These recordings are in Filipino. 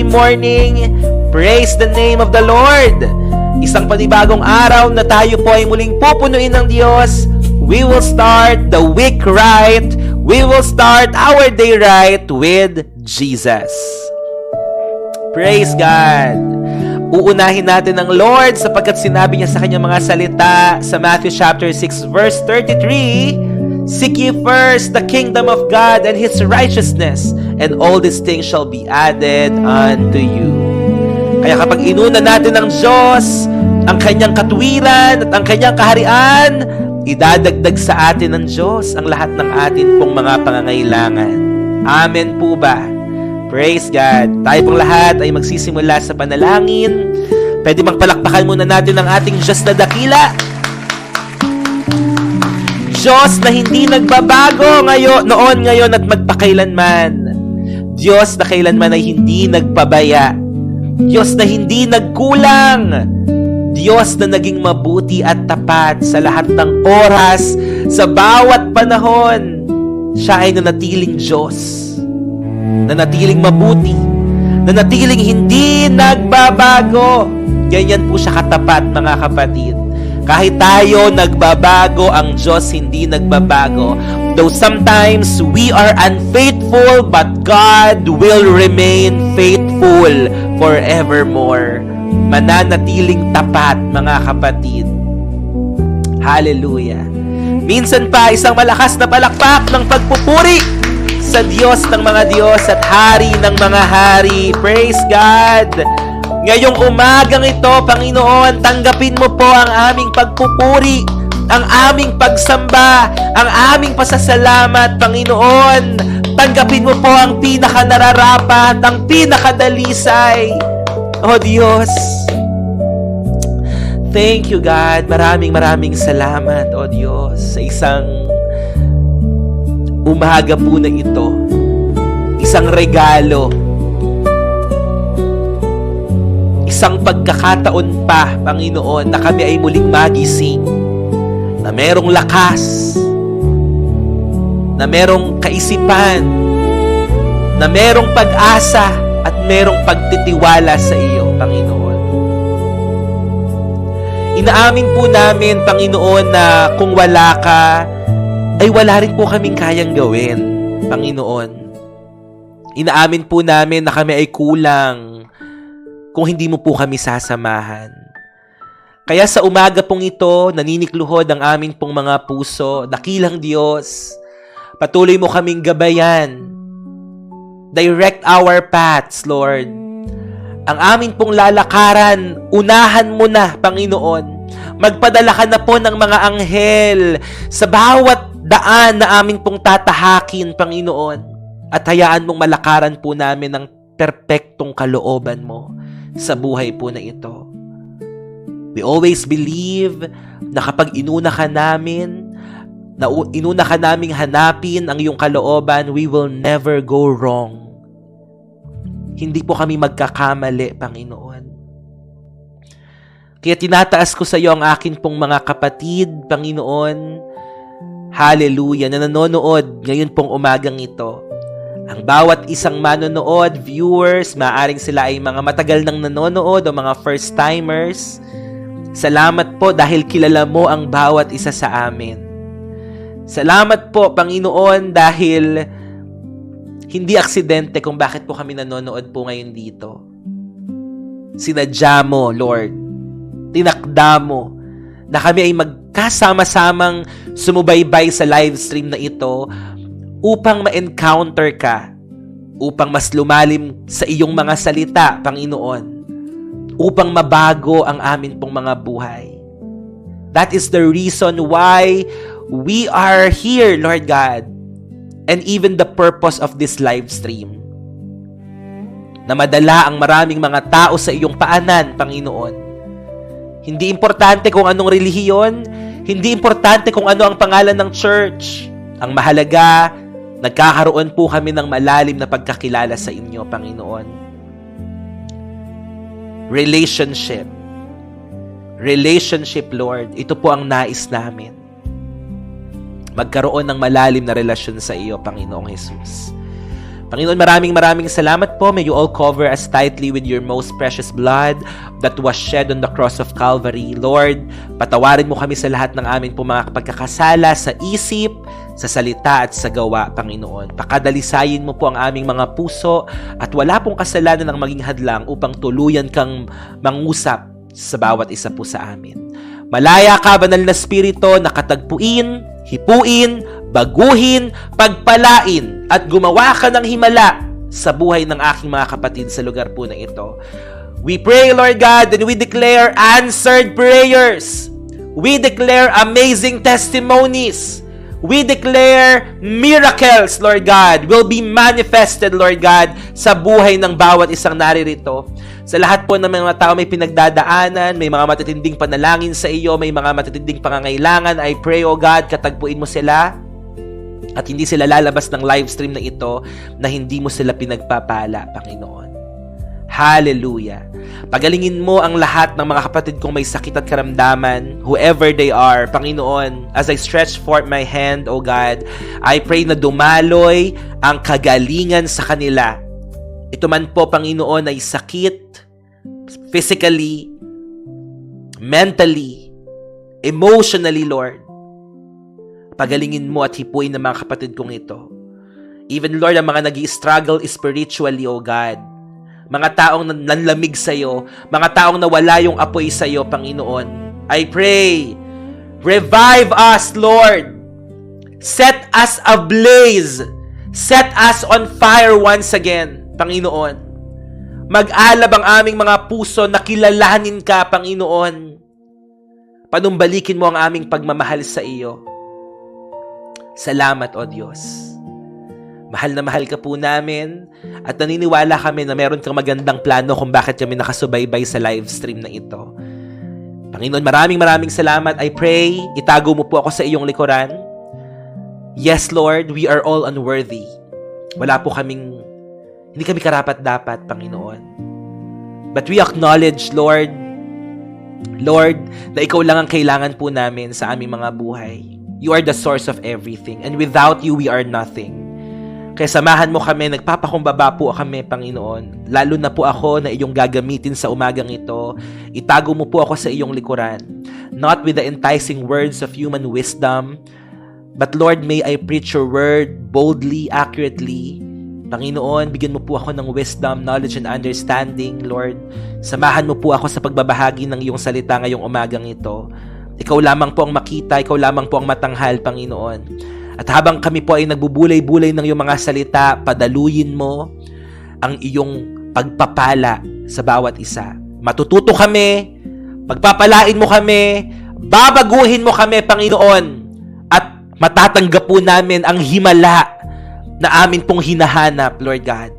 morning. Praise the name of the Lord. Isang panibagong araw na tayo po ay muling pupunuin ng Diyos. We will start the week right. We will start our day right with Jesus. Praise God. Uunahin natin ang Lord sapagkat sinabi niya sa kanyang mga salita sa Matthew chapter 6 verse 33, Seek ye first the kingdom of God and His righteousness, and all these things shall be added unto you. Kaya kapag inuna natin ng Diyos ang kanyang katuwiran at ang kanyang kaharian, idadagdag sa atin ng Diyos ang lahat ng atin pong mga pangangailangan. Amen po ba? Praise God. Tayo pong lahat ay magsisimula sa panalangin. Pwede magpalakpakan muna natin ang ating Diyos na dakila. Diyos na hindi nagbabago noon, ngayon at magpakailanman. Diyos na kailanman ay hindi nagpabaya. Diyos na hindi nagkulang. Diyos na naging mabuti at tapat sa lahat ng oras, sa bawat panahon. Siya ay nanatiling Diyos. Nanatiling mabuti. Nanatiling hindi nagbabago. Ganyan po siya katapat, mga kapatid. Kahit tayo nagbabago, ang Diyos hindi nagbabago. Though sometimes we are unfaithful, but God will remain faithful forevermore. Mananatiling tapat, mga kapatid. Hallelujah. Minsan pa, isang malakas na palakpak ng pagpupuri sa Diyos ng mga Diyos at Hari ng mga Hari. Praise God! Ngayong umagang ito, Panginoon, tanggapin mo po ang aming pagpupuri, ang aming pagsamba, ang aming pasasalamat, Panginoon. Tanggapin mo po ang pinakanararapat, ang pinakadalisay. O Diyos, thank you God. Maraming salamat, O Diyos, sa isang umaga po na ito. Isang regalo. Isang pagkakataon pa, Panginoon, na kami ay muling magising, na merong lakas, na merong kaisipan, na merong pag-asa, at merong pagtitiwala sa iyo, Panginoon. Inaamin po namin, Panginoon, na kung wala ka, ay wala rin po kaming kayang gawin, Panginoon. Inaamin po namin na kami ay kulang kung hindi mo po kami sasamahan. Kaya sa umaga pong ito, naninikluhod ang aming pong mga puso. Dakilang Diyos, patuloy mo kaming gabayan. Direct our paths, Lord. Ang aming pong lalakaran, unahan mo na, Panginoon. Magpadala ka na po ng mga anghel sa bawat daan na aming pong tatahakin, Panginoon. At hayaan mong malakaran po namin ng perpektong kalooban mo sa buhay po na ito. We always believe na kapag inuna ka naming hanapin ang iyong kalooban, we will never go wrong. Hindi po kami magkakamali, Panginoon. Kaya tinataas ko sa iyo ang akin pong mga kapatid, Panginoon. Hallelujah, na nanonood ngayon pong umagang ito. Ang bawat isang manonood, viewers, maaaring sila ay mga matagal nang nanonood o mga first-timers. Salamat po dahil kilala mo ang bawat isa sa amin. Salamat po, Panginoon, dahil hindi aksidente kung bakit po kami nanonood po ngayon dito. Sinadya mo, Lord. Tinakda mo na kami ay magkasama-samang sumubaybay sa live stream na ito upang ma-encounter ka, upang mas lumalim sa iyong mga salita, Panginoon, upang mabago ang amin pong mga buhay. That is the reason why we are here, Lord God, and even the purpose of this live stream. Na madala ang maraming mga tao sa iyong paanan, Panginoon. Hindi importante kung anong relihiyon, hindi importante kung ano ang pangalan ng church. Ang mahalaga, nagkakaroon po kami ng malalim na pagkakilala sa inyo, Panginoon. Relationship. Relationship, Lord. Ito po ang nais namin. Magkaroon ng malalim na relasyon sa iyo, Panginoong Jesus. Panginoon, maraming salamat po. May you all cover us tightly with your most precious blood that was shed on the cross of Calvary. Lord, patawarin mo kami sa lahat ng aming po mga pagkakasala sa isip, sa salita at sa gawa, Panginoon. Pakadalisayin mo po ang aming mga puso at wala pong kasalanan ang maging hadlang upang tuluyan kang mangusap sa bawat isa po sa amin. Malaya ka, Banal na Espiritu, na katagpuin, hipuin, baguhin, pagpalain, at gumawa ka ng himala sa buhay ng aking mga kapatid sa lugar po na ito. We pray, Lord God, and we declare answered prayers. We declare amazing testimonies. We declare miracles, Lord God, will be manifested, Lord God, sa buhay ng bawat isang naririto. Sa lahat po ng mga tao may pinagdadaanan, may mga matitinding panalangin sa iyo, may mga matitinding pangangailangan, I pray, O God, katagpuin mo sila at hindi sila lalabas ng live stream na ito na hindi mo sila pinagpapala, Panginoon. Hallelujah. Pagalingin mo ang lahat ng mga kapatid kong may sakit at karamdaman, whoever they are, Panginoon. As I stretch forth my hand, O God, I pray na dumaloy ang kagalingan sa kanila. Ito man po, Panginoon, ay sakit, physically, mentally, emotionally, Lord. Pagalingin mo at hipuin ng mga kapatid kong ito. Even, Lord, ang mga nag-i-struggle spiritually, O God. Mga taong nanlamig sa'yo, mga taong nawala yung apoy sa'yo, Panginoon. I pray, revive us, Lord. Set us ablaze. Set us on fire once again, Panginoon. Mag-alab ang aming mga puso na kilalanin ka, Panginoon. Panumbalikin mo ang aming pagmamahal sa iyo. Salamat, O Diyos. Mahal na mahal ka po namin at naniniwala kami na meron kang magandang plano kung bakit kami nakasubaybay sa live stream na ito. Panginoon, maraming salamat. I pray, itago mo po ako sa iyong likuran. Yes, Lord, we are all unworthy. Hindi kami karapat-dapat, Panginoon. But we acknowledge, Lord, na ikaw lang ang kailangan po namin sa aming mga buhay. You are the source of everything. And without you, we are nothing. Kaya samahan mo kami, nagpapakumbaba po kami, Panginoon. Lalo na po ako na iyong gagamitin sa umagang ito. Itago mo po ako sa iyong likuran. Not with the enticing words of human wisdom, but Lord, may I preach your word boldly, accurately. Panginoon, bigyan mo po ako ng wisdom, knowledge, and understanding, Lord. Samahan mo po ako sa pagbabahagi ng iyong salita ngayong umagang ito. Ikaw lamang po ang makita, ikaw lamang po ang matanghal, Panginoon. At habang kami po ay nagbubulay-bulay ng iyong mga salita, padaluyin mo ang iyong pagpapala sa bawat isa. Matututo kami, pagpapalain mo kami, babaguhin mo kami, Panginoon, at matatanggap po namin ang himala na amin pong hinahanap, Lord God.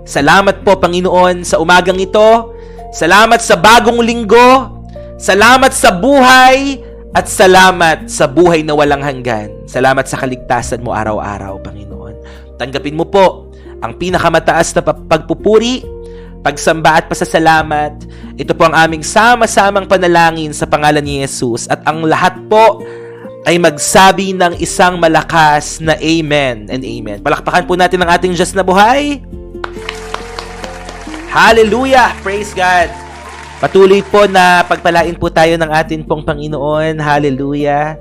Salamat po, Panginoon, sa umagang ito. Salamat sa bagong linggo. Salamat sa buhay. At salamat sa buhay na walang hanggan. Salamat sa kaligtasan mo araw-araw, Panginoon. Tanggapin mo po ang pinakamataas na pagpupuri, pagsamba at pasasalamat. Ito po ang aming sama-samang panalangin sa pangalan ni Jesus. At ang lahat po ay magsabi ng isang malakas na Amen and Amen. Palakpakan po natin ang ating Diyos na buhay. Hallelujah! Praise God! Patuloy po na pagpalain po tayo ng atin pong Panginoon. Hallelujah!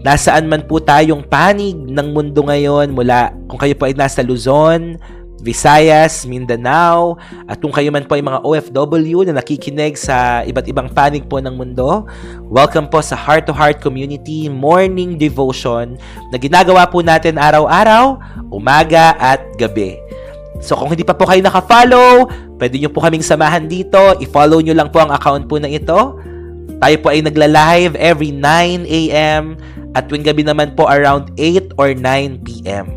Nasaan man po tayong panig ng mundo ngayon, mula kung kayo po ay nasa Luzon, Visayas, Mindanao, at kung kayo man po ay mga OFW na nakikinig sa iba't ibang panig po ng mundo, welcome po sa Heart to Heart Community Morning Devotion na ginagawa po natin araw-araw, umaga at gabi. So kung hindi pa po kayo naka-follow, pwede nyo po kaming samahan dito. I-follow nyo lang po ang account po na ito. Tayo po ay nagla-live every 9 a.m. at tuwing gabi naman po around 8 or 9 p.m.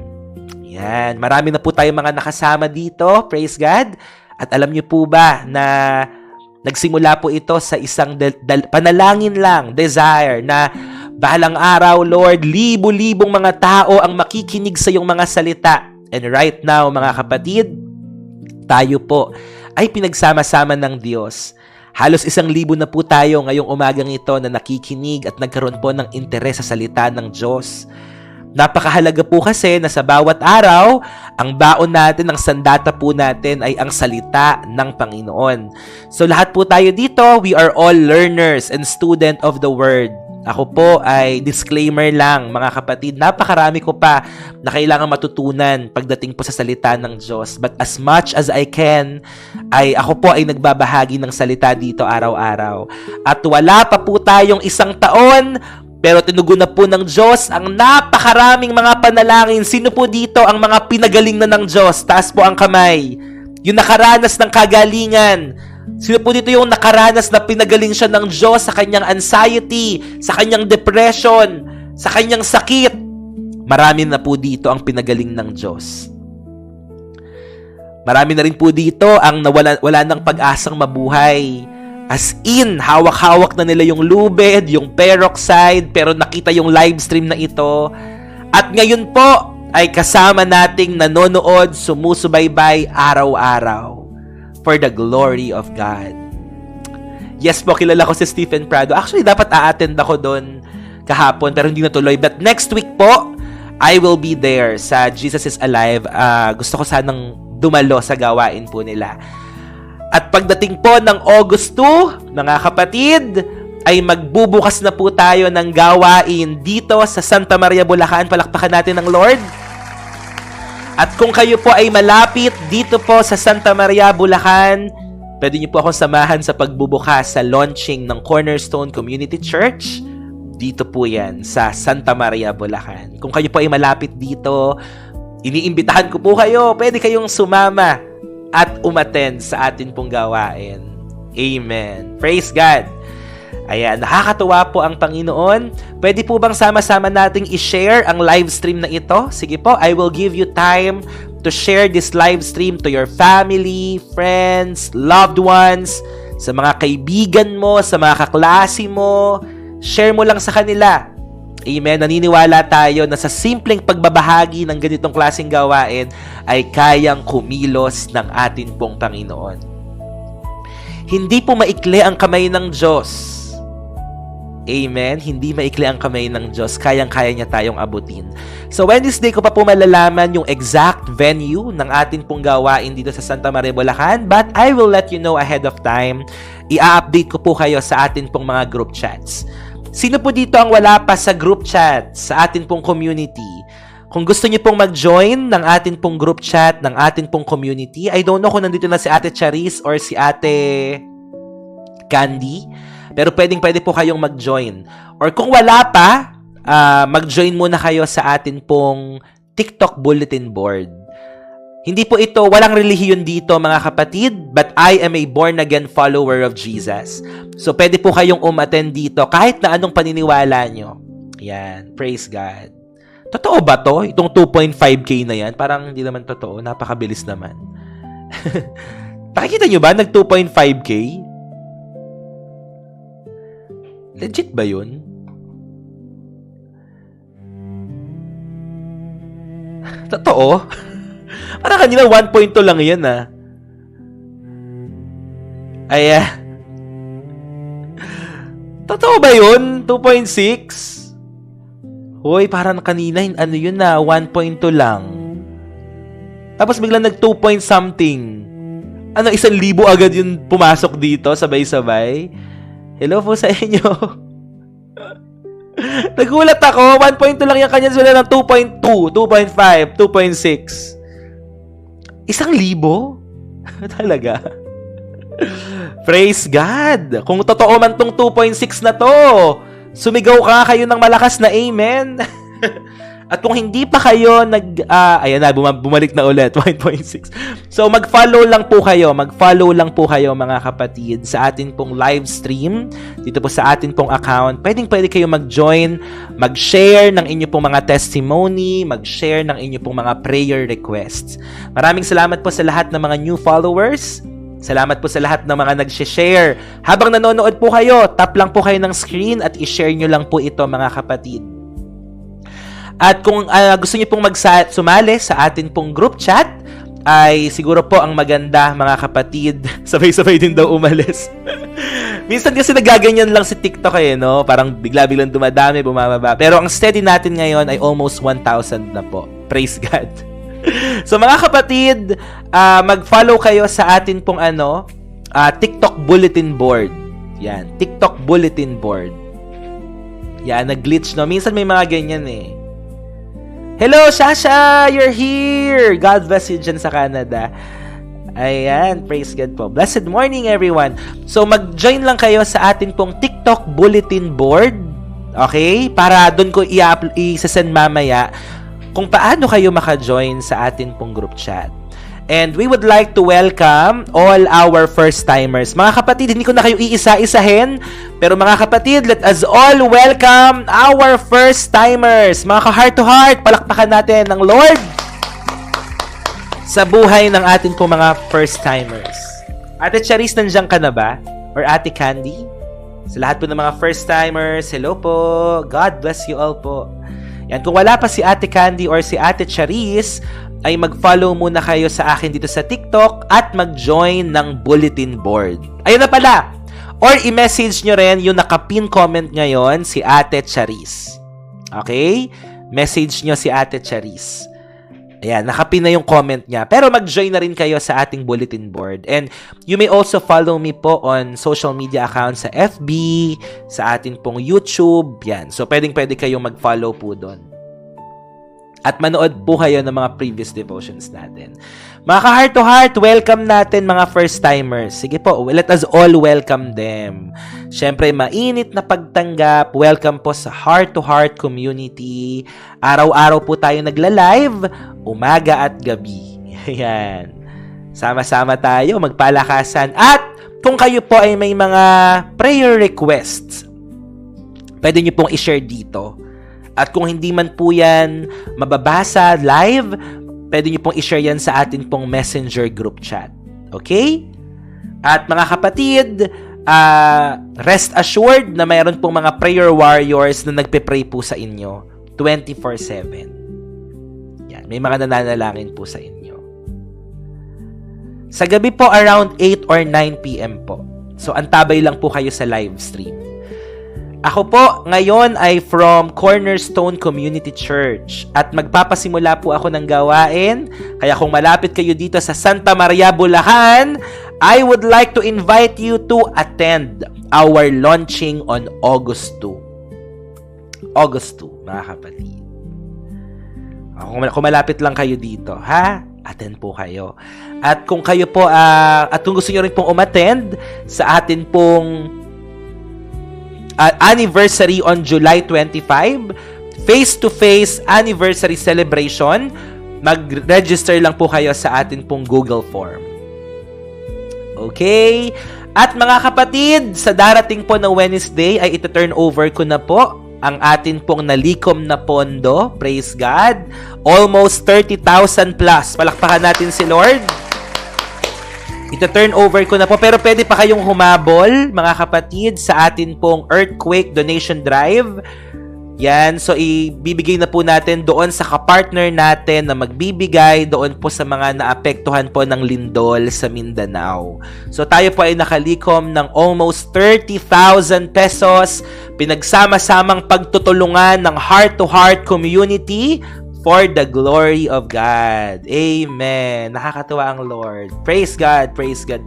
Yan. Marami na po tayong mga nakasama dito. Praise God. At alam nyo po ba na nagsimula po ito sa isang panalangin lang, desire na bahalang araw, Lord, libo-libong mga tao ang makikinig sa iyong mga salita. And right now, mga kapatid, tayo po ay pinagsama-sama ng Diyos. Halos 1,000 na po tayo ngayong umagang ito na nakikinig at nagkaroon po ng interes sa salita ng Diyos. Napakahalaga po kasi na sa bawat araw, ang baon natin, ang sandata po natin ay ang salita ng Panginoon. So lahat po tayo dito, we are all learners and student of the Word. Ako po ay disclaimer lang, mga kapatid, napakarami ko pa na kailangan matutunan pagdating po sa salita ng Diyos. But as much as I can, ako po ay nagbabahagi ng salita dito araw-araw. At wala pa po tayong 1 taon, pero tinugon na po ng Diyos ang napakaraming mga panalangin. Sino po dito ang mga pinagaling na ng Diyos? Taas po ang kamay. Yung nakaranas ng kagalingan. Sino po dito yung nakaranas na pinagaling siya ng Diyos sa kanyang anxiety, sa kanyang depression, sa kanyang sakit? Marami na po dito ang pinagaling ng Diyos. Marami na rin po dito ang wala ng pag-asang mabuhay. As in, hawak-hawak na nila yung lubid, yung peroxide, pero nakita yung live stream na ito. At ngayon po, ay kasama nating nanonood, sumusubaybay araw-araw for the glory of God. Yes po, kilala ko si Stephen Prado. Actually, dapat a-attend ako doon kahapon, pero hindi natuloy. But next week po, I will be there sa Jesus is Alive. Gusto ko sanang dumalo sa gawain po nila. At pagdating po ng August 2, mga kapatid, ay magbubukas na po tayo ng gawain dito sa Santa Maria, Bulacan. Palakpakan natin ng Lord. At kung kayo po ay malapit dito po sa Santa Maria, Bulacan, pwede niyo po akong samahan sa pagbubukas sa launching ng Cornerstone Community Church. Dito po yan sa Santa Maria, Bulacan. Kung kayo po ay malapit dito, iniimbitahan ko po kayo. Pwede kayong sumama at umattend sa atin pong gawain. Amen. Praise God. Ayan, nakakatuwa po ang Panginoon. Pwede po bang sama-sama nating i-share ang live stream na ito? Sige po, I will give you time to share this live stream to your family, friends, loved ones, sa mga kaibigan mo, sa mga kaklase mo. Share mo lang sa kanila. Amen. Naniniwala tayo na sa simpleng pagbabahagi ng ganitong klaseng gawain ay kayang kumilos ng atin pong Panginoon. Hindi po maikli ang kamay ng Diyos. Amen. Hindi maikli ang kamay ng Diyos. Kayang-kaya niya tayong abutin. So Wednesday ko pa po malalaman yung exact venue ng atin pong gawain dito sa Santa Maria, Bulacan. But I will let you know ahead of time. I-update ko po kayo sa atin pong mga group chats. Sino po dito ang wala pa sa group chat sa atin pong community? Kung gusto niyo pong mag-join ng atin pong group chat, ng atin pong community, I don't know kung nandito na si Ate Charis or si Ate Candy, pero pwede po kayong mag-join. Or kung wala pa, mag-join muna kayo sa atin pong TikTok bulletin board. Hindi po ito, walang relihiyon dito mga kapatid, but I am a born-again follower of Jesus. So, pwede po kayong umattend dito kahit na anong paniniwala nyo. Yan, praise God. Totoo ba to? Itong 2.5K na yan? Parang hindi naman totoo, napakabilis naman. Nakikita nyo ba, nag 2.5K? Legit ba yun? Totoo? Parang kanina 1.2 lang yan Totoo ba yun? 2.6? Hoy, parang kanina, 1.2 lang. Tapos biglang nag 2 point something. 1,000 agad yung pumasok dito, sabay-sabay. Hello po sa inyo. Nagulat ako, 1.2 lang yung kanya, sila ng 2.2, 2.5, 2.6. 1,000? Talaga? Praise God! Kung totoo man tong 2.6 na to, sumigaw ka kayo ng malakas na amen. At kung hindi pa kayo bumalik na ulit, 1.6. So, mag-follow lang po kayo mga kapatid sa atin pong live stream, dito po sa atin pong account. Pwede kayo mag-join, mag-share ng inyo pong mga testimony, mag-share ng inyo pong mga prayer requests. Maraming salamat po sa lahat ng mga new followers. Salamat po sa lahat ng mga nag-share. Habang nanonood po kayo, tap lang po kayo ng screen at i-share nyo lang po ito mga kapatid. At kung gusto niyo pong sumali sa atin pong group chat, ay siguro po ang maganda mga kapatid, sabay-sabay din daw umalis. Minsan kasi nagaganyan lang si TikTok no? Parang bigla-biglang dumadami, bumababa. Pero ang steady natin ngayon ay almost 1,000 na po. Praise God. So mga kapatid, mag-follow kayo sa atin pong TikTok bulletin board. Yan, TikTok bulletin board. Yan, nag-glitch, no? Minsan may mga ganyan Hello, Shasha! You're here! God bless you dyan sa Canada. Ayan, praise God po. Blessed morning, everyone. So, mag-join lang kayo sa atin pong TikTok bulletin board. Okay? Para doon ko i-send mamaya kung paano kayo maka-join sa atin pong group chat. And we would like to welcome all our first-timers. Mga kapatid, hindi ko na kayo iisa-isahin. Pero mga kapatid, let us all welcome our first-timers. Mga ka-heart-to-heart, palakpakan natin ng Lord sa buhay ng atin po mga first-timers. Ate Charis, nandiyan ka na ba? Or Ate Candy? Sa lahat po ng mga first-timers, hello po. God bless you all po. Yan, kung wala pa si Ate Candy or si Ate Charis, ay mag-follow muna kayo sa akin dito sa TikTok at mag-join ng bulletin board. Ayun na pala! Or i-message nyo rin yung nakapin comment ngayon, si Ate Charis. Okay? Message nyo si Ate Charis. Ayan, nakapin na yung comment niya. Pero mag-join na rin kayo sa ating bulletin board. And you may also follow me po on social media accounts sa FB, sa ating pong YouTube. Yan. So, pwedeng-pwede kayong mag-follow po doon. At manood po kayo ng mga previous devotions natin. Mga ka-heart-to-heart, welcome natin mga first-timers. Sige po, let us all welcome them. Siyempre, mainit na pagtanggap. Welcome po sa heart-to-heart community. Araw-araw po tayo nagla-live, umaga at gabi. Ayan. Sama-sama tayo, magpalakasan. At kung kayo po ay may mga prayer requests, pwede nyo pong i-share dito. At kung hindi man po yan mababasa live, pwede nyo pong i-share yan sa atin pong messenger group chat. Okay? At mga kapatid, rest assured na mayroon pong mga prayer warriors na nagpe-pray po sa inyo 24/7. Yan, may mga nananalangin po sa inyo. Sa gabi po around 8 or 9 p.m. po. So antabay lang po kayo sa live stream. Ako po ngayon ay from Cornerstone Community Church at magpapasimula po ako ng gawain. Kaya kung malapit kayo dito sa Santa Maria, Bulacan, I would like to invite you to attend our launching on August 2. August 2, mga kapatid. Kung malapit lang kayo dito, attend po kayo. At kung kayo po, at kung gusto nyo rin pong umattend sa atin pong anniversary on July 25, face-to-face anniversary celebration, mag-register lang po kayo sa atin pong Google Form. Okay? At mga kapatid, sa darating po na Wednesday ay ita-turn over ko na po ang atin pong nalikom na pondo. Praise God. Almost 30,000 plus. Palakpakan natin si Lord. Ita-turn over ko na po. Pero pwede pa kayong humabol, mga kapatid, sa atin pong Earthquake Donation Drive. Yan. So, ibibigay na po natin doon sa kapartner natin na magbibigay doon po sa mga naapektuhan po ng lindol sa Mindanao. So, tayo po ay nakalikom ng almost 30,000 pesos. Pinagsama-samang pagtutulungan ng heart-to-heart community for the glory of God. Amen. Nakakatuwa ang Lord. Praise God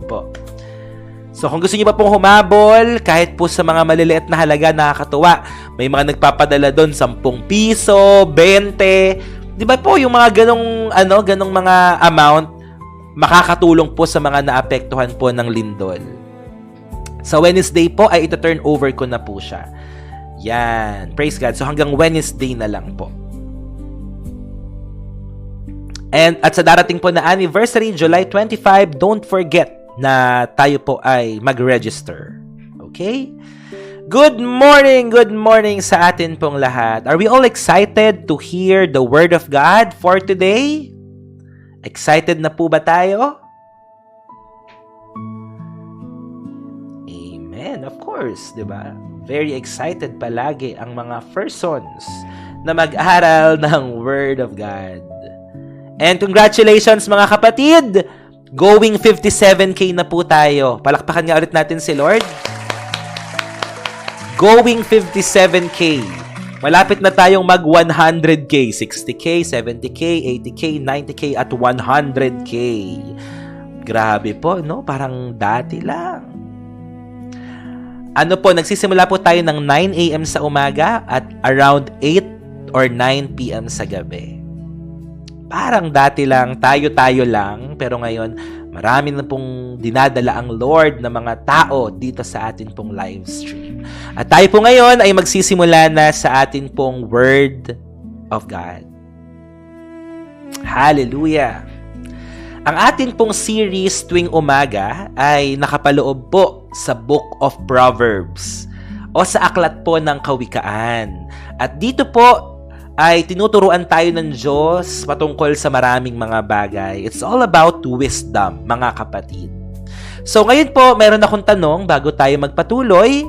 po. So, kung gusto niyo pa pong humabol, kahit po sa mga maliliit na halaga, nakakatuwa. May mga nagpapadala doon, 10 piso, 20. Di ba po, yung mga ganong mga amount, makakatulong po sa mga naapektuhan po ng lindol. Sa Wednesday po, ay ito-turn over ko na po siya. Yan. Praise God. So, hanggang Wednesday na lang po. At sa darating po na anniversary, July 25, don't forget na tayo po ay mag-register. Okay? Good morning sa atin pong lahat. Are we all excited to hear the Word of God for today? Excited na po ba tayo? Amen. Of course, di ba? Very excited palagi ang mga persons na mag-aral ng Word of God. And congratulations mga kapatid! Going 57K na po tayo. Palakpakan nga ulit natin si Lord. Going 57K. Malapit na tayong mag 100K, 60K, 70K, 80K, 90K, at 100K. Grabe po, no? Parang dati lang. Ano po, nagsisimula po tayo ng 9 a.m. sa umaga at around 8 or 9 p.m. sa gabi. Parang dati lang, tayo-tayo lang, pero ngayon, marami na pong dinadala ang Lord na mga tao dito sa atin pong live stream. At tayo po ngayon ay magsisimula na sa atin pong Word of God. Hallelujah! Ang atin pong series tuwing umaga ay nakapaloob po sa Book of Proverbs o sa aklat po ng Kawikaan. At dito po ay tinuturuan tayo ng Diyos patungkol sa maraming mga bagay. It's all about wisdom, mga kapatid. So ngayon po, meron akong tanong bago tayo magpatuloy.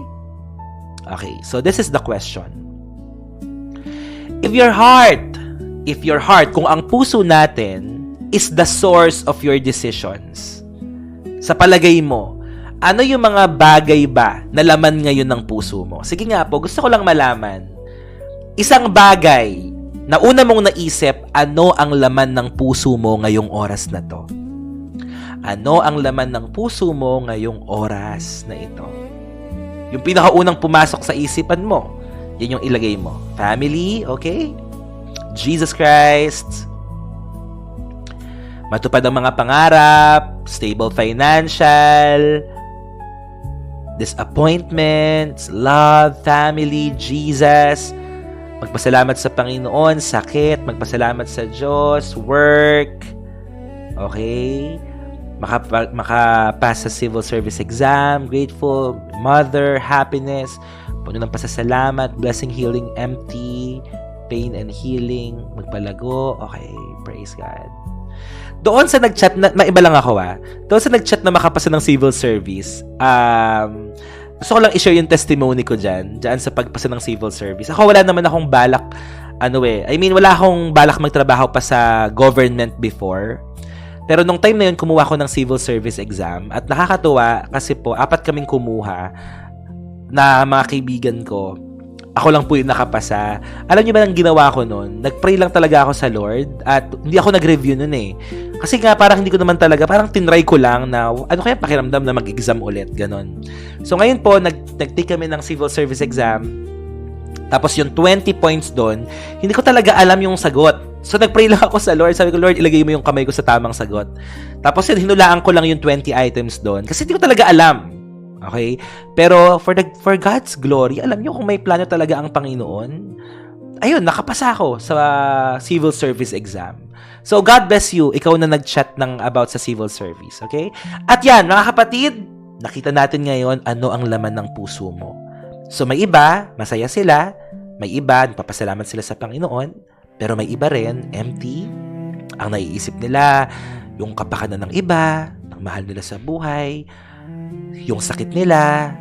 Okay, so this is the question. If your heart, kung ang puso natin is the source of your decisions, sa palagay mo, ano yung mga bagay ba na laman ngayon ng puso mo? Sige nga po, gusto ko lang malaman. Isang bagay na una mong naisip, ano ang laman ng puso mo ngayong oras na to? Ano ang laman ng puso mo ngayong oras na ito? Yung pinakaunang pumasok sa isipan mo, yun yung ilagay mo. Family, okay? Jesus Christ, matupad ang mga pangarap, stable financial, disappointments, love, family, Jesus, magpasalamat sa Panginoon, sakit, magpasalamat sa Diyos, work, okay, makapasa civil service exam, grateful, mother, happiness, puno ng pasasalamat, blessing, healing, empty, pain and healing, magpalago, okay, praise God. Doon sa nag-chat na, maiba lang ako doon sa nag-chat na makapasa ng civil service, gusto ko lang i-share yung testimony ko dyan sa pagpasa ng civil service. Ako wala naman akong balak, wala akong balak magtrabaho pa sa government before. Pero nung time na yun, kumuha ko ng civil service exam at nakakatuwa kasi po, 4 kaming kumuha na mga kaibigan ko. Ako lang po yung nakapasa. Alam niyo ba ang ginawa ko noon? Nag-pray lang talaga ako sa Lord at hindi ako nag-review noon eh. Kasi nga parang hindi ko naman talaga, parang tinry ko lang na ano kaya pakiramdam na mag-exam ulit, ganon. So ngayon po, nag-take kami ng civil service exam. Tapos yung 20 points doon, hindi ko talaga alam yung sagot. So nag-pray lang ako sa Lord. Sabi ko, Lord, ilagay mo yung kamay ko sa tamang sagot. Tapos yun, hinulaan ko lang yung 20 items doon. Kasi hindi ko talaga alam. Okay? Pero for God's glory, alam nyo kung may plano talaga ang Panginoon, ayun, nakapasa ako sa civil service exam. So, God bless you. Ikaw na nag-chat about sa civil service. Okay? At yan, mga kapatid, nakita natin ngayon ano ang laman ng puso mo. So, may iba, masaya sila. May iba, nagpapasalamat sila sa Panginoon. Pero may iba rin, empty. Ang naiisip nila, yung kapakanan ng iba, ng mahal nila sa buhay, yung sakit nila,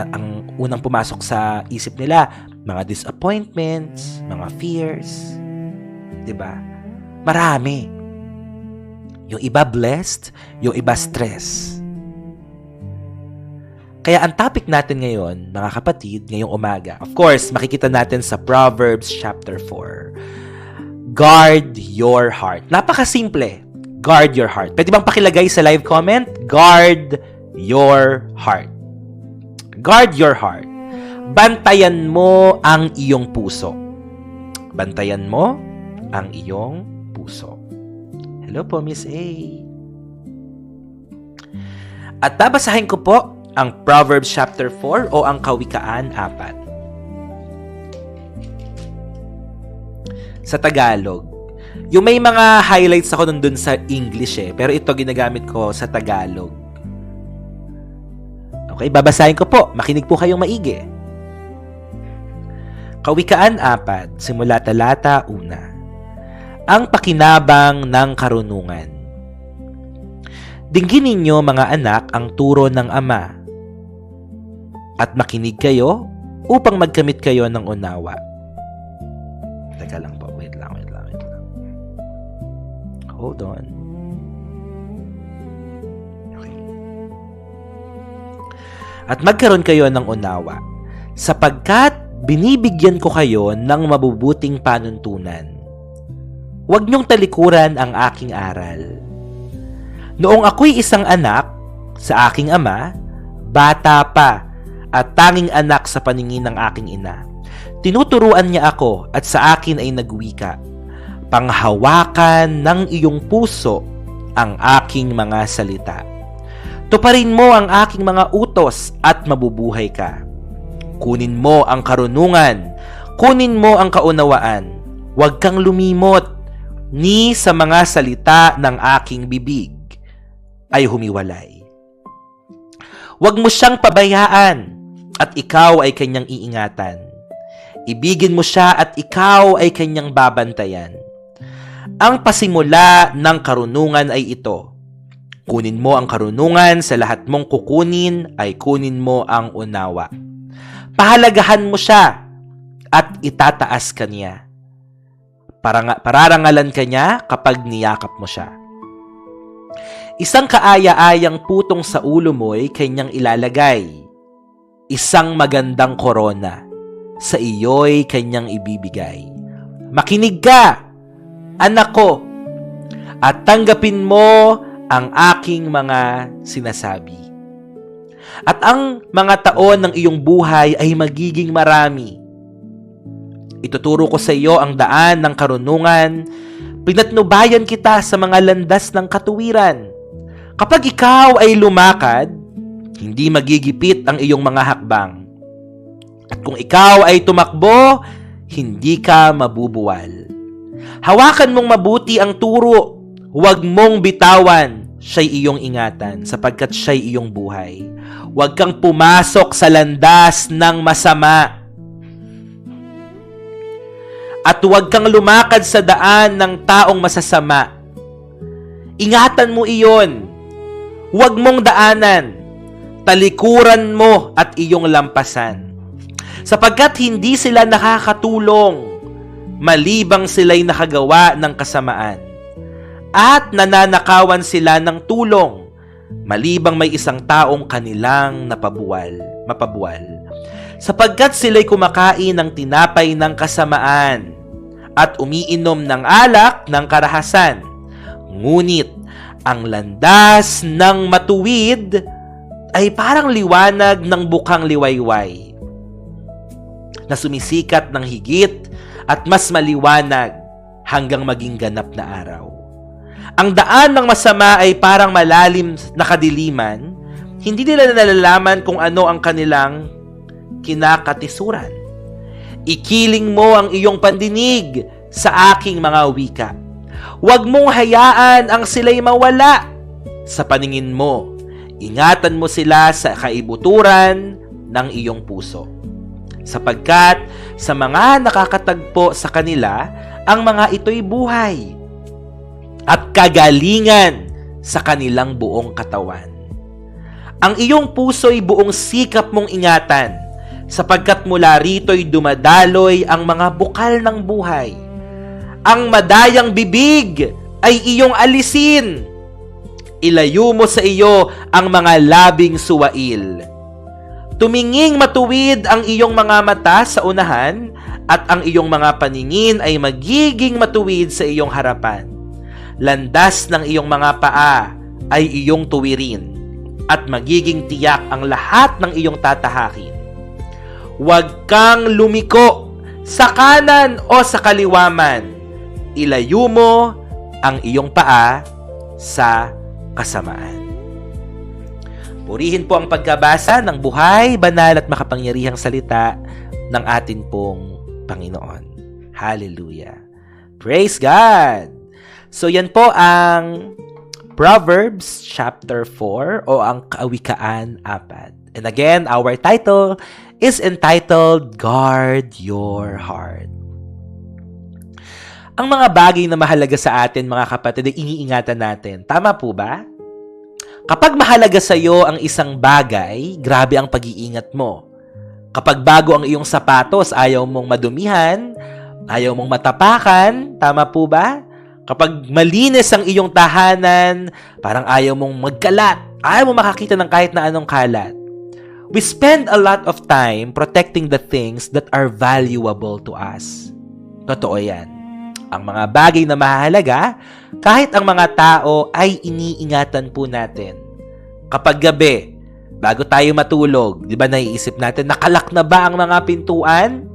ang unang pumasok sa isip nila, mga disappointments, mga fears, 'di ba? Marami. Yung iba blessed, yung iba stress. Kaya ang topic natin ngayon, mga kapatid, ngayong umaga, of course, makikita natin sa Proverbs chapter 4. Guard your heart. Napakasimple. Guard your heart. Pwede bang pakilagay sa live comment? Guard your heart. Guard your heart. Bantayan mo ang iyong puso. Bantayan mo ang iyong puso. Hello po, Miss A. At babasahin ko po ang Proverbs chapter 4 o ang Kawikaan 4. Sa Tagalog. Yung may mga highlights ako dun sa English pero ito ginagamit ko sa Tagalog. Okay, babasahin ko po. Makinig po kayong maigi. Kawikaan 4, simula talata 1. Ang pakinabang ng karunungan. Dinggin ninyo mga anak ang turo ng ama at makinig kayo upang magkamit kayo ng unawa. Teka lang po, wait lang. Hold on. Okay. At magkaroon kayo ng unawa. sapagkat binibigyan ko kayo ng mabubuting panuntunan. Huwag niyong talikuran ang aking aral. Noong ako'y isang anak sa aking ama, bata pa at tanging anak sa paningin ng aking ina, tinuturuan niya ako at sa akin ay nagwika, panghawakan ng iyong puso ang aking mga salita. Tuparin mo ang aking mga utos at mabubuhay ka. Kunin mo ang karunungan, kunin mo ang kaunawaan. Huwag kang lumimot, ni sa mga salita ng aking bibig ay humiwalay. Huwag mo siyang pabayaan at ikaw ay kanyang iingatan. Ibigin mo siya at ikaw ay kanyang babantayan. Ang pasimula ng karunungan ay ito. Kunin mo ang karunungan, sa lahat mong kukunin ay kunin mo ang unawa. Pahalagahan mo siya at itataas ka niya. Pararangalan ka niya kapag niyakap mo siya. Isang kaaya-ayang putong sa ulo mo'y kanyang ilalagay. Isang magandang korona sa iyo'y kanyang ibibigay. Makinig ka, anak ko, at tanggapin mo ang aking mga sinasabi. At ang mga taon ng iyong buhay ay magiging marami. Ituturo ko sa iyo ang daan ng karunungan. Pinatnubayan kita sa mga landas ng katuwiran. Kapag ikaw ay lumakad, hindi magigipit ang iyong mga hakbang. At kung ikaw ay tumakbo, hindi ka mabubuwal. Hawakan mong mabuti ang turo. Huwag mong bitawan. Siya'y iyong ingatan, sapagkat siya'y iyong buhay. Huwag kang pumasok sa landas ng masama. At huwag kang lumakad sa daan ng taong masasama. Ingatan mo iyon. Huwag mong daanan. Talikuran mo at iyong lampasan. Sapagkat hindi sila nakakatulong, malibang sila'y nakagawa ng kasamaan. At nananakawan sila ng tulong, malibang may isang taong kanilang mapabuwal. Sapagkat sila'y kumakain ng tinapay ng kasamaan at umiinom ng alak ng karahasan. Ngunit ang landas ng matuwid ay parang liwanag ng bukang liwayway na sumisikat ng higit at mas maliwanag hanggang maging ganap na araw. Ang daan ng masama ay parang malalim na kadiliman, hindi nila nalalaman kung ano ang kanilang kinakatisuran. Ikiling mo ang iyong pandinig sa aking mga wika. Huwag mong hayaan ang sila'y mawala sa paningin mo. Ingatan mo sila sa kaibuturan ng iyong puso. Sapagkat sa mga nakakatagpo sa kanila, ang mga ito'y buhay at kagalingan sa kanilang buong katawan. Ang iyong puso'y buong sikap mong ingatan, sapagkat mula rito'y dumadaloy ang mga bukal ng buhay. Ang madayang bibig ay iyong alisin. Ilayo mo sa iyo ang mga labing suwail. Tuminging matuwid ang iyong mga mata sa unahan, at ang iyong mga paningin ay magiging matuwid sa iyong harapan. Landas ng iyong mga paa ay iyong tuwirin, at magiging tiyak ang lahat ng iyong tatahakin. Huwag kang lumiko sa kanan o sa kaliwa man. Ilayo mo ang iyong paa sa kasamaan. Purihin po ang pagkabasa ng buhay, banal at makapangyarihang salita ng atin pong Panginoon. Hallelujah. Praise God! So yan po ang Proverbs chapter 4 o ang Kawikaan 4. And again, our title is entitled Guard Your Heart. Ang mga bagay na mahalaga sa atin, mga kapatid, ay iniingatan natin. Tama po ba? Kapag mahalaga sa iyo ang isang bagay, grabe ang pag-iingat mo. Kapag bago ang iyong sapatos, ayaw mong madumihan, ayaw mong matapakan, tama po ba? Kapag malinis ang iyong tahanan, parang ayaw mong magkalat, ayaw mong makakita ng kahit na anong kalat. We spend a lot of time protecting the things that are valuable to us. Totoo yan. Ang mga bagay na mahalaga, kahit ang mga tao ay iniingatan po natin. Kapag gabi, bago tayo matulog, di ba naiisip natin, nakalak na ba ang mga pintuan?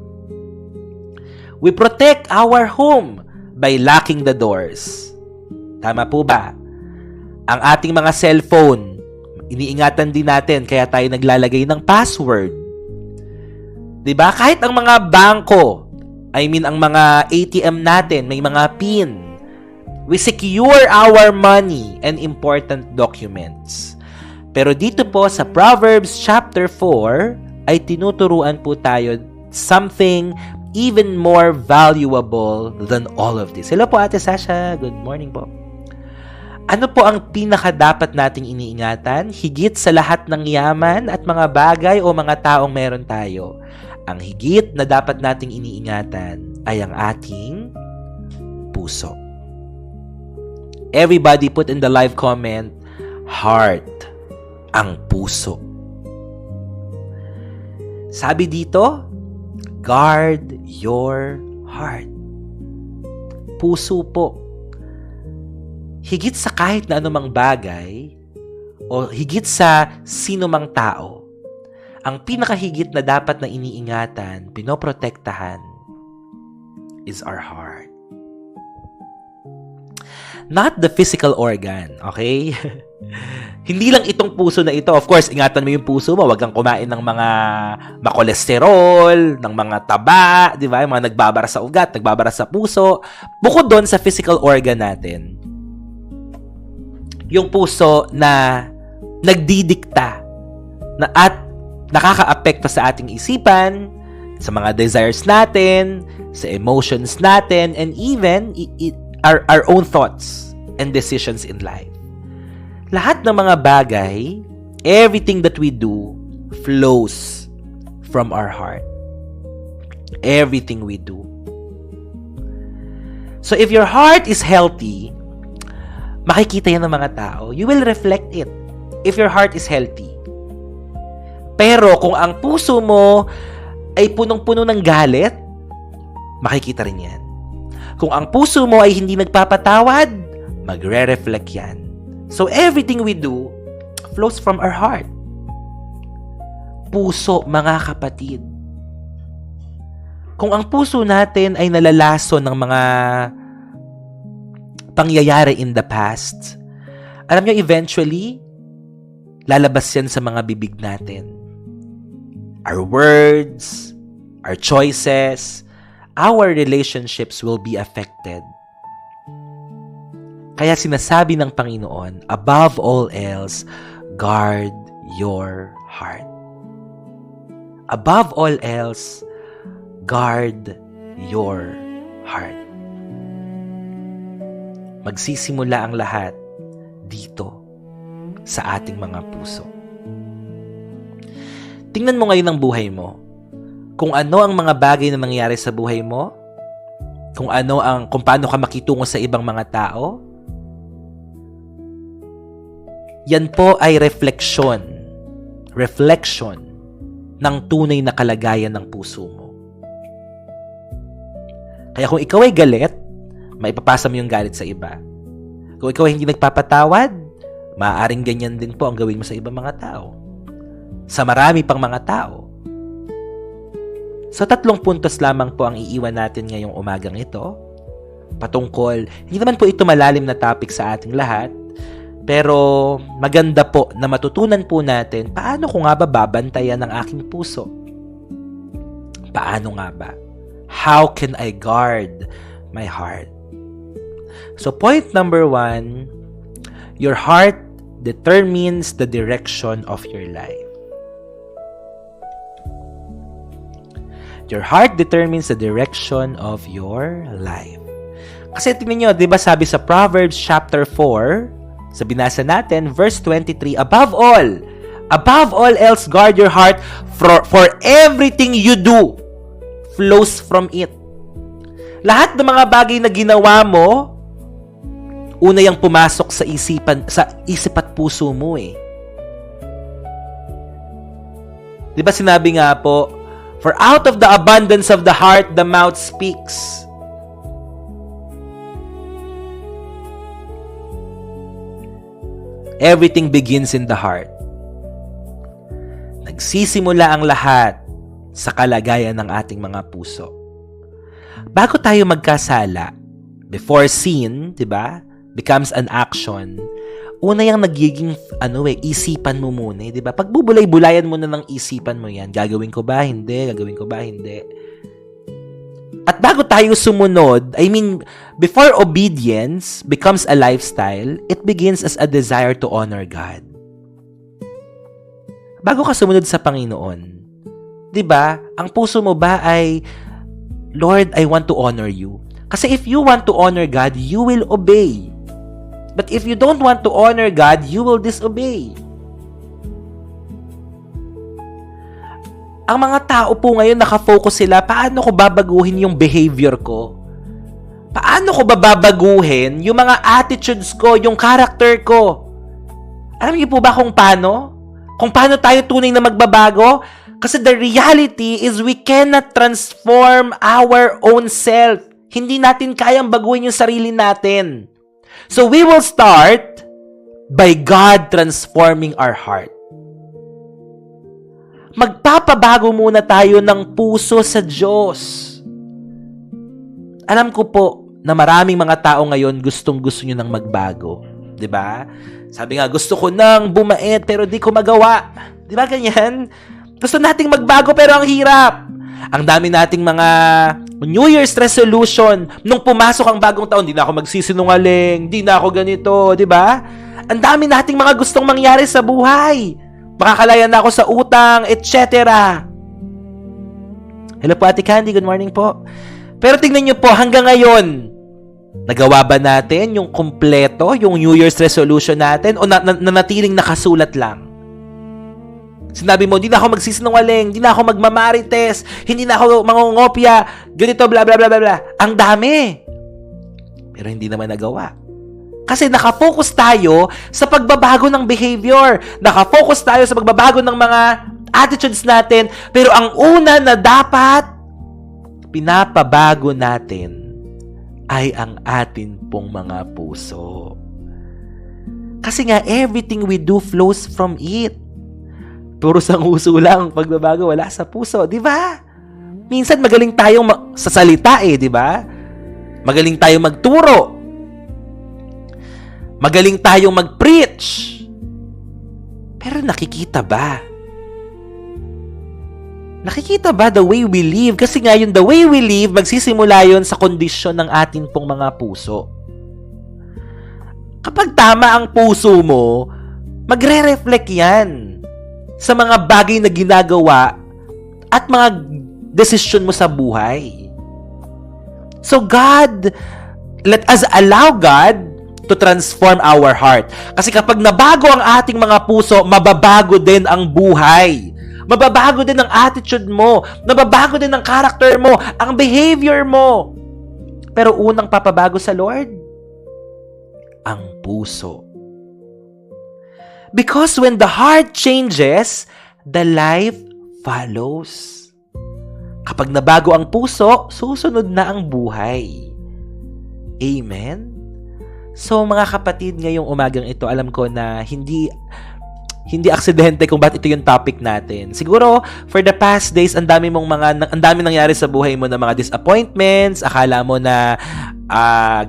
We protect our home by locking the doors. Tama po ba? Ang ating mga cellphone, iniingatan din natin kaya tayo naglalagay ng password. 'Di ba? Kahit ang mga bangko, ang mga ATM natin, may mga PIN. We secure our money and important documents. Pero dito po sa Proverbs chapter 4 ay tinuturuan po tayo something even more valuable than all of this. Hello po Ate Sasha, good morning po. Ano po ang pinaka-dapat nating iniingatan? Higit sa lahat ng yaman at mga bagay o mga taong meron tayo. Ang higit na dapat nating iniingatan ay ang ating puso. Everybody put in the live comment, heart, ang puso. Sabi dito, guard your heart. Puso po. Higit sa kahit na anumang bagay o higit sa sino mang tao, ang pinakahigit na dapat na iniingatan, pinoprotektahan, is our heart. Not the physical organ, okay? Hindi lang itong puso na ito. Of course, ingatan mo yung puso mo. Huwag kang kumain ng mga makolesterol, ng mga taba, di ba? Yung mga nagbabara sa ugat, nagbabara sa puso. Bukod doon sa physical organ natin, yung puso na nagdidikta na at nakaka-apekto sa ating isipan, sa mga desires natin, sa emotions natin, and even our own thoughts and decisions in life. Lahat ng mga bagay, everything that we do flows from our heart. Everything we do. So if your heart is healthy, makikita yan ng mga tao. You will reflect it if your heart is healthy. Pero kung ang puso mo ay punong-puno ng galit, makikita rin yan. Kung ang puso mo ay hindi nagpapatawad, magre-reflect yan. So everything we do flows from our heart. Puso, mga kapatid. Kung ang puso natin ay nalalason ng mga pangyayari in the past, alam nyo, eventually, lalabas yan sa mga bibig natin. Our words, our choices, our relationships will be affected. Kaya sinasabi ng Panginoon, above all else, guard your heart. Above all else, guard your heart. Magsisimula ang lahat dito sa ating mga puso. Tingnan mo ngayon ang buhay mo. Kung ano ang mga bagay na nangyayari sa buhay mo, kung paano ka makitungo sa ibang mga tao, yan po ay reflection ng tunay na kalagayan ng puso mo. Kaya kung ikaw ay galit, maipapasa mo yung galit sa iba. Kung ikaw ay hindi nagpapatawad, maaaring ganyan din po ang gawin mo sa ibang mga tao. Sa marami pang mga tao. So 3 puntos lamang po ang iiwan natin ngayong umagang ito. Patungkol, hindi naman po ito malalim na topic sa ating lahat, pero maganda po na matutunan po natin paano ko nga ba babantayan ang aking puso. Paano nga ba? How can I guard my heart? So point number 1, your heart determines the direction of your life. Your heart determines the direction of your life. Kasi tingnan nyo, di ba sabi sa Proverbs chapter 4, sa binasa natin, verse 23, above all else guard your heart, for everything you do flows from it. Lahat ng mga bagay na ginawa mo, una yang pumasok sa isip at puso mo eh. Di ba sinabi nga po, for out of the abundance of the heart, the mouth speaks. Everything begins in the heart. Nagsisimula ang lahat sa kalagayan ng ating mga puso. Bago tayo magkasala, before sin, 'di ba, becomes an action, una yang nagiging isipan mo muna, 'di ba? Pagbubulay-bulayan mo na ng isipan mo 'yan. Gagawin ko ba? Hindi. Gagawin ko ba? Hindi. At bago tayo sumunod, before obedience becomes a lifestyle, it begins as a desire to honor God. Bago ka sumunod sa Panginoon, 'di ba? Ang puso mo ba ay, Lord, I want to honor you. Kasi if you want to honor God, you will obey. But if you don't want to honor God, you will disobey. Ang mga tao po ngayon nakafocus sila, paano ko babaguhin yung behavior ko? Paano ko babaguhin yung mga attitudes ko, yung character ko? Alam niyo po ba kung paano? Kung paano tayo tunay na magbabago? Kasi the reality is we cannot transform our own self. Hindi natin kayang baguhin yung sarili natin. So we will start by God transforming our heart. Magpapabago muna tayo ng puso sa Diyos. Alam ko po na maraming mga tao ngayon gustong-gusto nyo nang magbago. 'Di ba? Sabi nga, gusto ko nang bumait pero di ko magawa. 'Di ba ganyan? Gusto nating magbago pero ang hirap. Ang dami nating mga New Year's resolution. Nung pumasok ang bagong taon, di na ako magsisinungaling, di na ako ganito, 'di ba? Ang dami nating mga gustong mangyari sa buhay. Makakalaya na ako sa utang, etc. Hello po, Ate Candy. Good morning po. Pero tingnan nyo po, hanggang ngayon, nagawa ba natin yung kumpleto, yung New Year's resolution natin, o nanatiling nakasulat lang? Sinabi mo, hindi na ako magsisinungaling, hindi na ako magmamarites, hindi na ako mangungopya, ganito, bla bla bla bla bla. Ang dami. Pero hindi naman nagawa. Kasi nakafocus tayo sa pagbabago ng behavior. Nakafocus tayo sa pagbabago ng mga attitudes natin. Pero ang una na dapat pinapabago natin ay ang atin pong mga puso. Kasi nga, everything we do flows from it. Puro sa puso lang, pagbabago wala sa puso. Di ba? Minsan magaling tayong sa salita di ba? Magaling tayong magturo. Magaling tayong mag-preach. Pero nakikita ba? Nakikita ba the way we live? Kasi nga yung the way we live, magsisimula yun sa kondisyon ng atin pong mga puso. Kapag tama ang puso mo, magre-reflect yan sa mga bagay na ginagawa at mga desisyon mo sa buhay. So God, let us allow God to transform our heart. Kasi kapag nabago ang ating mga puso, mababago din ang buhay. Mababago din ang attitude mo. Mababago din ang character mo, ang behavior mo. Pero unang papabago sa Lord, ang puso. Because when the heart changes, the life follows. Kapag nabago ang puso, susunod na ang buhay. Amen? So mga kapatid, ngayong umagang ito, alam ko na hindi aksidente kung bakit ito yung topic natin. Siguro for the past days, ang dami nangyari sa buhay mo na mga disappointments, akala mo na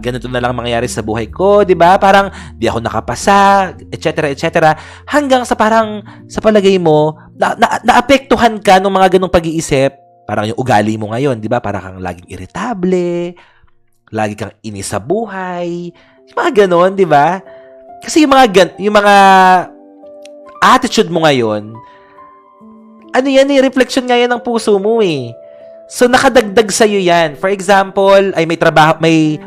ganito na lang mangyayari sa buhay ko, 'di ba? Parang di ako nakapasa, etc., etc. Hanggang sa parang sa palagay mo naapektuhan ka ng mga ganung pag-iisip, parang yung ugali mo ngayon, 'di ba? Parang kang laging irritable, lagi kang inis sa buhay. Yung mga ganon, di ba? Kasi yung mga attitude mo ngayon, reflection nga yan ng puso mo So, nakadagdag sa'yo yan. For example, ay may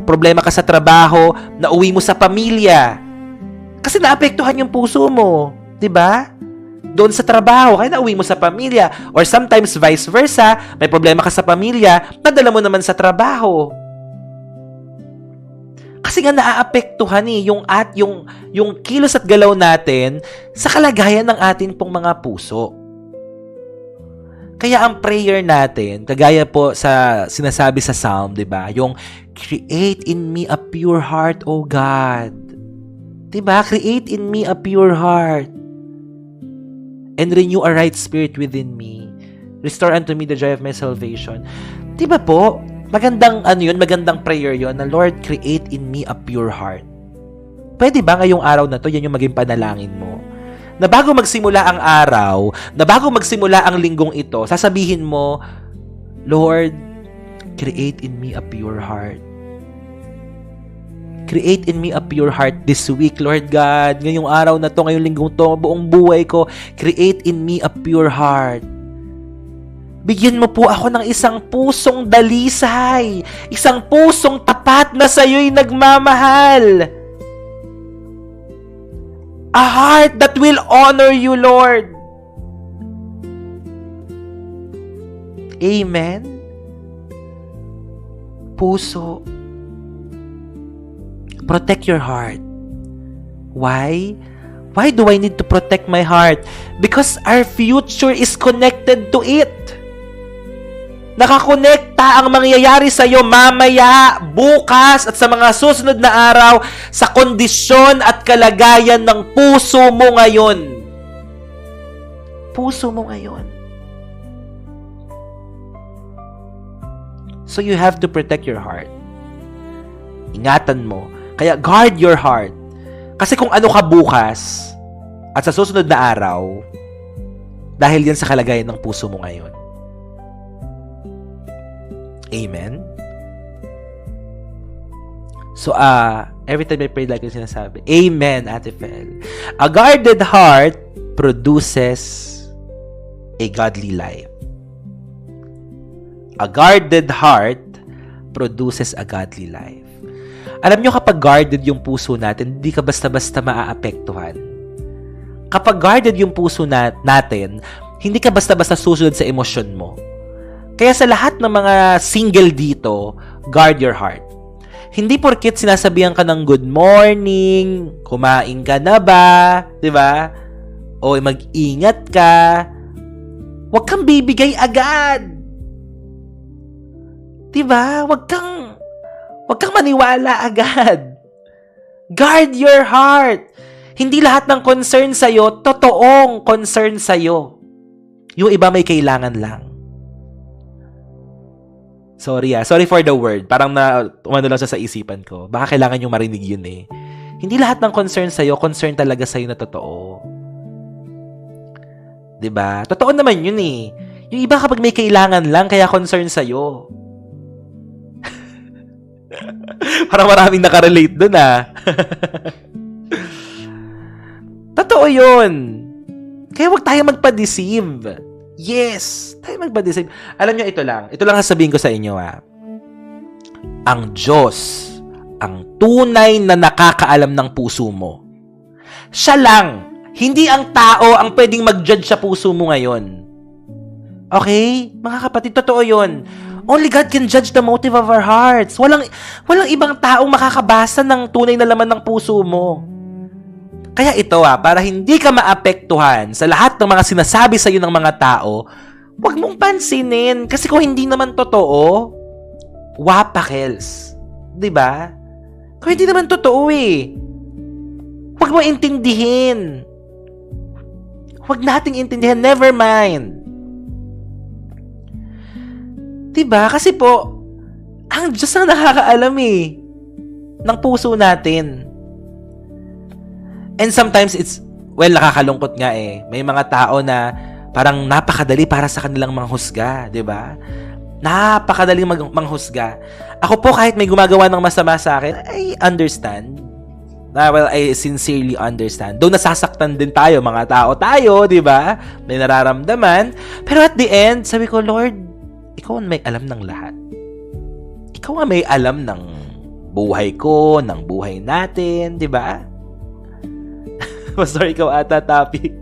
problema ka sa trabaho, na uwi mo sa pamilya. Kasi naapektuhan yung puso mo, di ba? Doon sa trabaho, kaya nauwi mo sa pamilya. Or sometimes vice versa, may problema ka sa pamilya, nadala mo naman sa trabaho. Kasi nga naaapektuhan yung kilos at galaw natin sa kalagayan ng atin pong mga puso. Kaya ang prayer natin, kagaya po sa sinasabi sa Psalm, di ba? Yung, create in me a pure heart, O God. Di ba? Create in me a pure heart. And renew a right spirit within me. Restore unto me the joy of my salvation. Di ba po? Magandang magandang prayer yon na Lord, create in me a pure heart. Pwede ba ngayong araw na to, yan yung maging panalangin mo? Na bago magsimula ang araw, na bago magsimula ang linggong ito, sasabihin mo, Lord, create in me a pure heart. Create in me a pure heart this week, Lord God. Ngayong araw na to, ngayong linggong to, buong buhay ko, create in me a pure heart. Bigyan mo po ako ng isang pusong dalisay, isang pusong tapat na sa'yo'y nagmamahal. A heart that will honor you, Lord. Amen? Puso. Protect your heart. Why? Why do I need to protect my heart? Because our future is connected to it. Nakakonekta ang mangyayari sa iyo mamaya, bukas, at sa mga susunod na araw sa kondisyon at kalagayan ng puso mo ngayon. Puso mo ngayon. So you have to protect your heart. Ingatan mo. Kaya guard your heart. Kasi kung ano ka bukas at sa susunod na araw, dahil yan sa kalagayan ng puso mo ngayon. Amen? So, every time I pray like yung sinasabi, Amen, Ate Fel. A guarded heart produces a godly life. A guarded heart produces a godly life. Alam nyo, kapag guarded yung puso natin, hindi ka basta-basta maaapektuhan. Kapag guarded yung puso natin, hindi ka basta-basta susunod sa emosyon mo. Kaya sa lahat ng mga single dito, guard your heart. Hindi porket sinasabihan ka ng good morning, kumain ka na ba, di ba? O mag-ingat ka, huwag kang bibigay agad. Di ba? Huwag kang maniwala agad. Guard your heart. Hindi lahat ng concern sa'yo, totoong concern sa'yo. Yung iba may kailangan lang. Sorry for the word. Parang umano lang sa isipan ko. Baka kailangan yung marinig yun eh. Hindi lahat ng concern sa'yo, concern talaga sa'yo na totoo. Diba? Totoo naman yun eh. Yung iba kapag may kailangan lang, kaya concern sa'yo. Parang maraming nakarelate dun ah. Totoo yun. Kaya huwag tayo magpa-deceive. Yes, tayo magpa-deceive. Alam nyo, ito lang sasabihin ko sa inyo Ang Diyos, ang tunay na nakakaalam ng puso mo. Siya lang, hindi ang tao ang pwedeng mag-judge sa puso mo ngayon. Okay? Mga kapatid, totoo yun. Only God can judge the motive of our hearts. Walang ibang taong makakabasa ng tunay na laman ng puso mo. Kaya ito para hindi ka maapektuhan sa lahat ng mga sinasabi sa iyo ng mga tao, huwag mong pansinin. Kasi kung hindi naman totoo, wapakels. Diba? Kung hindi naman totoo huwag mo intindihin. Huwag nating intindihan. Never mind. Diba? Kasi po, ang Diyos ang nakakaalam ng puso natin. And sometimes nakakalungkot nga May mga tao na parang napakadali para sa kanilang manghusga, 'di ba? Napakadali manghusga. Ako po kahit may gumagawa ng masama sa akin, I understand. I sincerely understand. Though nasasaktan din tayo, mga tao tayo, 'di ba? May nararamdaman, pero at the end, sabi ko, Lord, ikaw ang may alam ng lahat. Ikaw ang may alam ng buhay ko, ng buhay natin, 'di ba? Pastor, ikaw ata topic.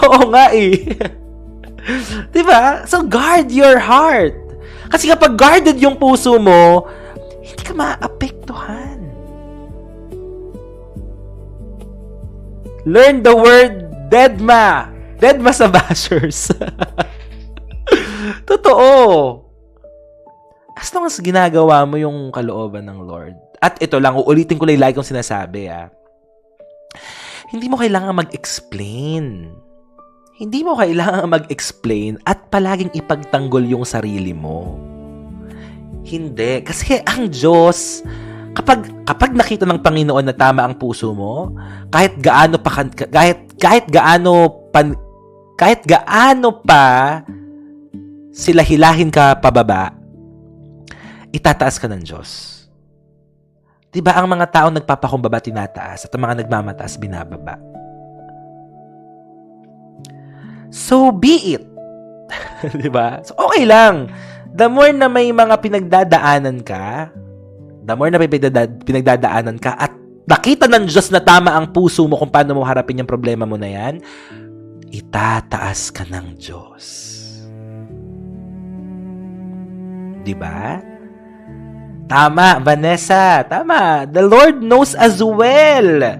Oo nga Diba? So, guard your heart. Kasi kapag guarded yung puso mo, hindi ka maapektuhan. Learn the word Dedma. Dedma sa bashers. Totoo. As long as ginagawa mo yung kalooban ng Lord. At ito lang, uulitin ko lang lagi kong sinasabi, hindi mo kailangan mag-explain. Hindi mo kailangan mag-explain at palaging ipagtanggol yung sarili mo. Hindi. Kasi ang Diyos, kapag nakita ng Panginoon na tama ang puso mo, kahit gaano pa sila hilahin ka pababa, itataas ka ng Diyos. Diba ang mga tao nagpapakumbaba tinataas at ang mga nagmamataas binababa? So be it. Diba? So okay lang. The more na may mga pinagdadaanan ka at nakita ng Diyos na tama ang puso mo kung paano mo harapin yung problema mo na yan, itataas ka ng Diyos. Diba? Tama, Vanessa. Tama. The Lord knows as well.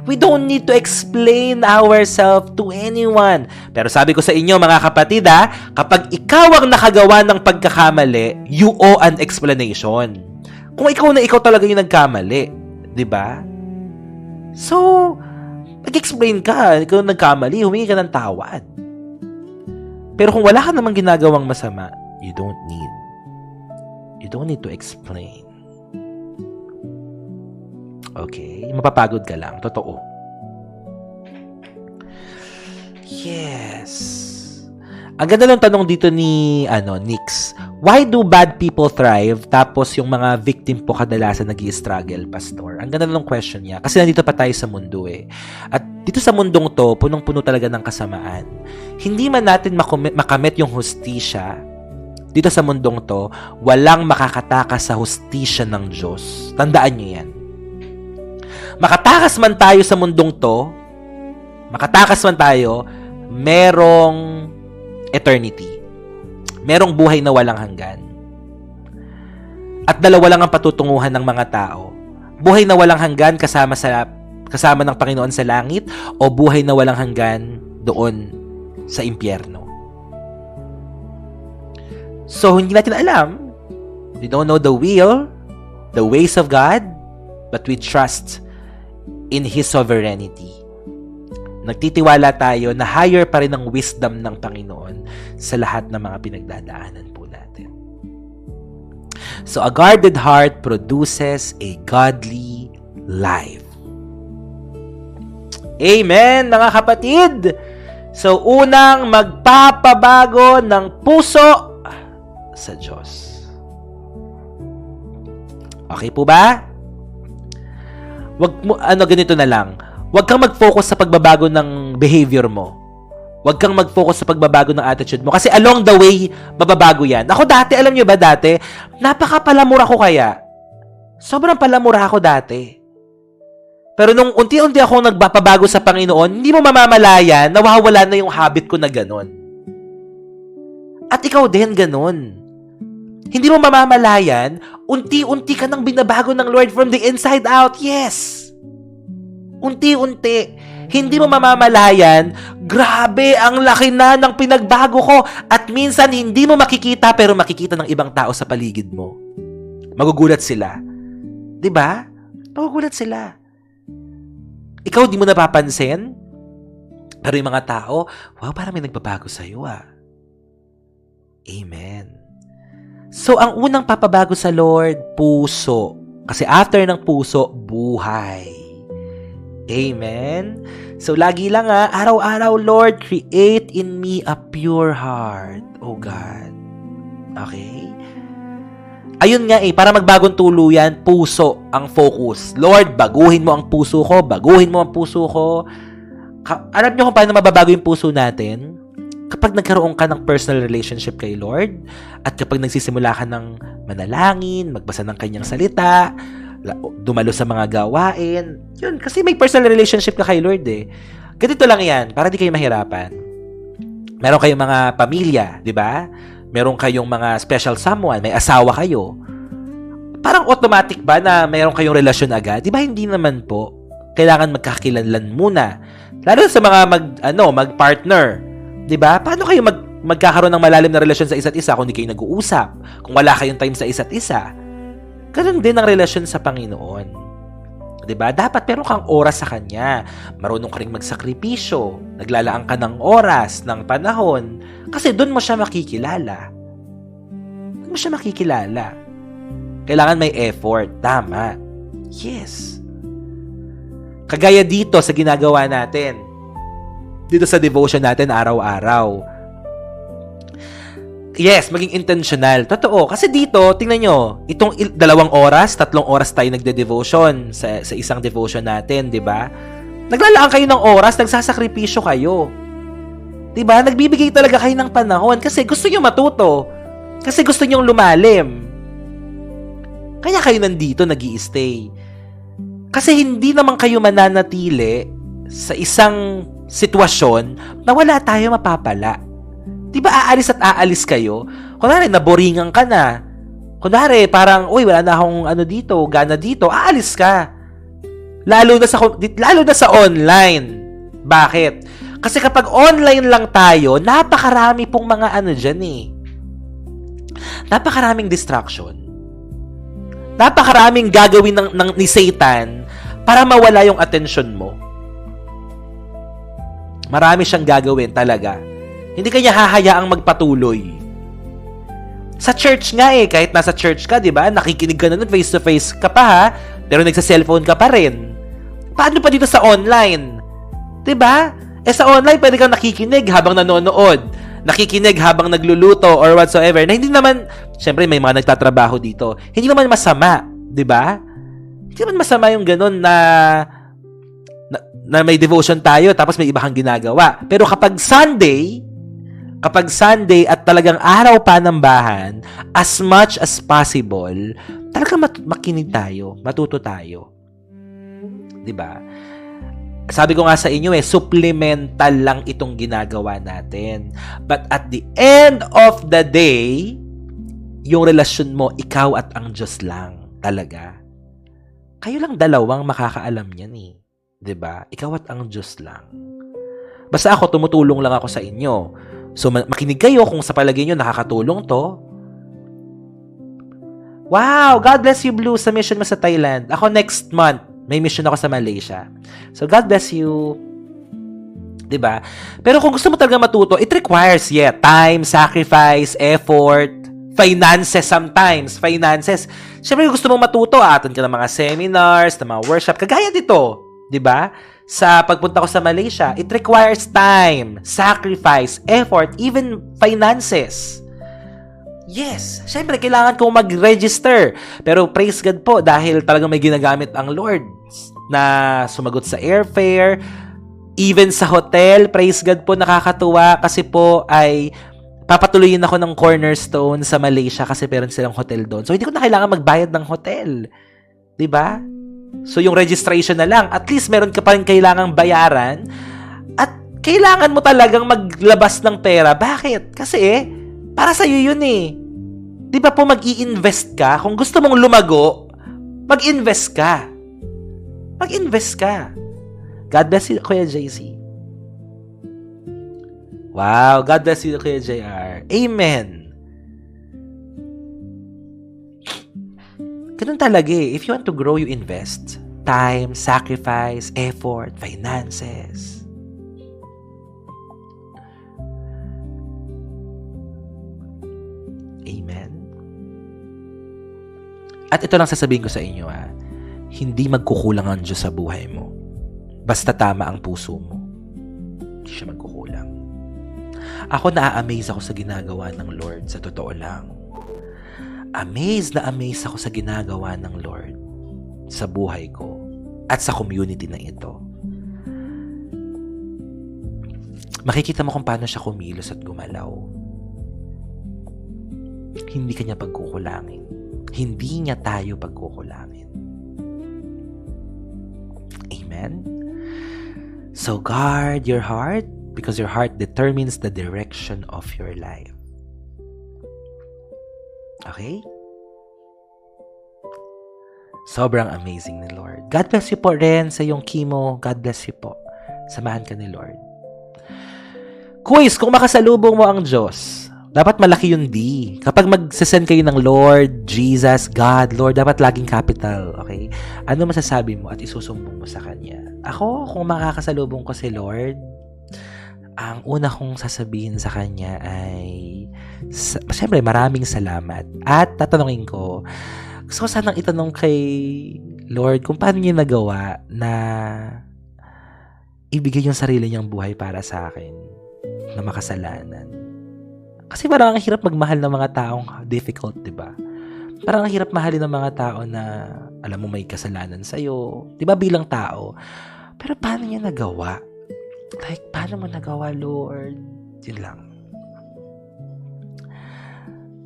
We don't need to explain ourselves to anyone. Pero sabi ko sa inyo, mga kapatid, kapag ikaw ang nakagawa ng pagkakamali, you owe an explanation. Kung ikaw talaga yung nagkamali. Diba? So, mag-explain ka. Ikaw nagkamali, humingi ka ng tawad. Pero kung wala ka namang ginagawang masama, you don't need to explain. Okay? Mapapagod ka lang. Totoo. Yes. Ang ganda ng tanong dito ni Nix. Why do bad people thrive tapos yung mga victim po kadalasan nag-i-struggle, Pastor? Ang ganda ng question niya. Kasi nandito pa tayo sa mundo At dito sa mundong to, punong-puno talaga ng kasamaan. Hindi man natin makamit yung hustisya, dito sa mundong to, walang makakatakas sa hustisya ng Diyos. Tandaan niyo yan. Makatakas man tayo sa mundong to, merong eternity. Merong buhay na walang hanggan. At dalawa lang ang patutunguhan ng mga tao. Buhay na walang hanggan kasama ng Panginoon sa langit o buhay na walang hanggan doon sa impyerno. So, hindi natin alam. We don't know the ways of God, but we trust in His sovereignty. Nagtitiwala tayo na higher pa rin ang wisdom ng Panginoon sa lahat ng mga pinagdadaanan po natin. So, a guarded heart produces a godly life. Amen, mga kapatid! So, unang magpapabago ng puso sa Diyos. Okay po ba? Ganito na lang. Huwag kang mag-focus sa pagbabago ng behavior mo. Huwag kang mag-focus sa pagbabago ng attitude mo. Kasi along the way, mababago yan. Ako dati, alam nyo ba dati, napakapalamura ko kaya. Sobrang palamura ako dati. Pero nung unti-unti ako nagpapabago sa Panginoon, hindi mo mamamalayan, nawawala na yung habit ko na ganon. At ikaw din ganon. Hindi mo mamamalayan, unti-unti ka nang binabago ng Lord from the inside out. Yes! Unti-unti. Hindi mo mamamalayan, grabe, ang laki na ng pinagbago ko. At minsan, hindi mo makikita, pero makikita ng ibang tao sa paligid mo. Magugulat sila. Diba? Magugulat sila. Ikaw, di mo napapansin? Pero yung mga tao, wow, parang may nagbabago sa'yo Amen. So, ang unang papabago sa Lord, puso. Kasi after ng puso, buhay. Amen? So, lagi lang araw-araw, Lord, create in me a pure heart. Oh God. Okay? Ayun nga para magbagong tuluyan, puso ang focus. Lord, baguhin mo ang puso ko, Alam niyo kung paano mababago yung puso natin? Kapag nagkaroon ka ng personal relationship kay Lord, at kapag nagsisimula ka ng manalangin, magbasa ng kanyang salita, dumalo sa mga gawain, yun, kasi may personal relationship ka kay Lord Ganito lang yan, para di kayo mahirapan. Meron kayong mga pamilya, di ba? Meron kayong mga special someone, may asawa kayo. Parang automatic ba na meron kayong relasyon agad? Di ba hindi naman po? Kailangan magkakilanlan muna. Lalo sa mga mag-partner. 'Di ba? Paano kayo magkakaroon ng malalim na relasyon sa isa't isa kung di kayo nag-uusap, kung wala kayong time sa isa't isa. Ganun din ang relasyon sa Panginoon. 'Di ba? Dapat meron kang oras sa Kanya. Marunong ka ring magsakripisyo. Naglalaan ka ng oras, ng panahon. Kasi doon mo siya makikilala. Doon mo siya makikilala. Kailangan may effort. Tama. Yes. Kagaya dito sa ginagawa natin. Dito sa devotion natin araw-araw. Yes, maging intentional. Totoo. Kasi dito, tingnan nyo, itong 2 oras, 3 oras tayo nagde-devotion sa isang devotion natin, di ba? Naglalaan kayo ng oras, nagsasakripisyo kayo. Di ba? Nagbibigay talaga kayo ng panahon kasi gusto nyo matuto. Kasi gusto nyo lumalim. Kaya kayo nandito, nag-i-stay. Kasi hindi naman kayo mananatili sa isang sitwasyon na wala tayo mapapala. Diba aalis at aalis kayo? Kunwari, naboringan ka na. Kunwari, parang, uy, wala na akong gana dito. Aalis ka. Lalo na sa online. Bakit? Kasi kapag online lang tayo, napakarami pong mga dyan eh. Napakaraming distraction. Napakaraming gagawin ni Satan para mawala yung attention mo. Marami siyang gagawin talaga. Hindi kanya hahayaang magpatuloy. Sa church nga eh, kahit nasa church ka, di ba? Nakikinig ka na nun, face-to-face ka pa ha, pero nagsa-cellphone ka pa rin. Paano pa dito sa online? Di ba? Sa online, pwede kang nakikinig habang nanonood. Nakikinig habang nagluluto or whatsoever. Na hindi naman, syempre may mga nagtatrabaho dito. Hindi naman masama, di ba? Hindi naman masama yung ganun na may devotion tayo tapos may iba kang ginagawa. Pero kapag Sunday at talagang araw pa ng bahan, as much as possible, talagang makinig tayo, matuto tayo. 'Di ba? Sabi ko nga sa inyo supplemental lang itong ginagawa natin. But at the end of the day, yung relasyon mo, ikaw at ang Diyos lang talaga. Kayo lang dalawang makakaalam niyan eh. 'Di ba? Ikaw at ang Diyos lang. Basta ako, tumutulong lang ako sa inyo. So, makinig kayo kung sa palagay nyo nakakatulong to. Wow! God bless you, Blue, sa mission mo sa Thailand. Ako next month, may mission ako sa Malaysia. So, God bless you. 'Di ba? Pero kung gusto mo talaga matuto, it requires, time, sacrifice, effort, finances sometimes. Finances. Siyempre, kung gusto mong matuto, attend ka ng mga seminars, ng mga workshop, kagaya dito. 'Di ba? Sa pagpunta ko sa Malaysia, it requires time, sacrifice, effort, even finances. Yes, syempre kailangan kong mag-register. Pero praise God po dahil talagang may ginagamit ang Lord na sumagot sa airfare, even sa hotel. Praise God po, nakakatuwa kasi po ay papatuloyin ako ng Cornerstone sa Malaysia kasi meron silang hotel doon. So hindi ko na kailangan magbayad ng hotel. 'Di ba? So, yung registration na lang, at least meron ka pa rin kailangang bayaran at kailangan mo talagang maglabas ng pera. Bakit? Kasi, para sa'yo yun eh. Di ba po mag-i-invest ka? Kung gusto mong lumago, mag-invest ka. Mag-invest ka. God bless you, Kuya JC. Wow, God bless you, Kuya JR. Amen. Ganun talaga eh. If you want to grow, you invest. Time, sacrifice, effort, finances. Amen. At ito lang sasabihin ko sa inyo hindi magkukulang ang Diyos sa buhay mo. Basta tama ang puso mo. Hindi siya magkukulang. Ako na-amaze ako sa ginagawa ng Lord, sa totoo lang. Amazed ako sa ginagawa ng Lord sa buhay ko at sa community na ito. Makikita mo kung paano siya kumilos at gumalaw. Hindi kanya pagkukulangin. Hindi niya tayo pagkukulangin. Amen? So guard your heart because your heart determines the direction of your life. Okay? Sobrang amazing ni Lord. God bless you po rin sa iyong chemo. God bless you po. Samahan ka ni Lord. Quiz, kung makasalubong mo ang Diyos, dapat malaki yung D. Kapag magsasend kayo ng Lord, Jesus, God, Lord, dapat laging capital, okay? Ano masasabi mo at isusumbong mo sa Kanya? Ako, kung makakasalubong ko si Lord, ang una kong sasabihin sa Kanya ay, siyempre, maraming salamat. At tatanungin ko, gusto ko sanang itanong kay Lord kung paano niya nagawa na ibigay yung sarili niyang buhay para sa akin na makasalanan. Kasi parang ang hirap magmahal ng mga taong difficult, diba? Parang ang hirap mahalin ng mga tao na alam mo may kasalanan sa'yo. Diba bilang tao? Pero paano niya nagawa? Like, paano mo nagawa, Lord? Yun lang.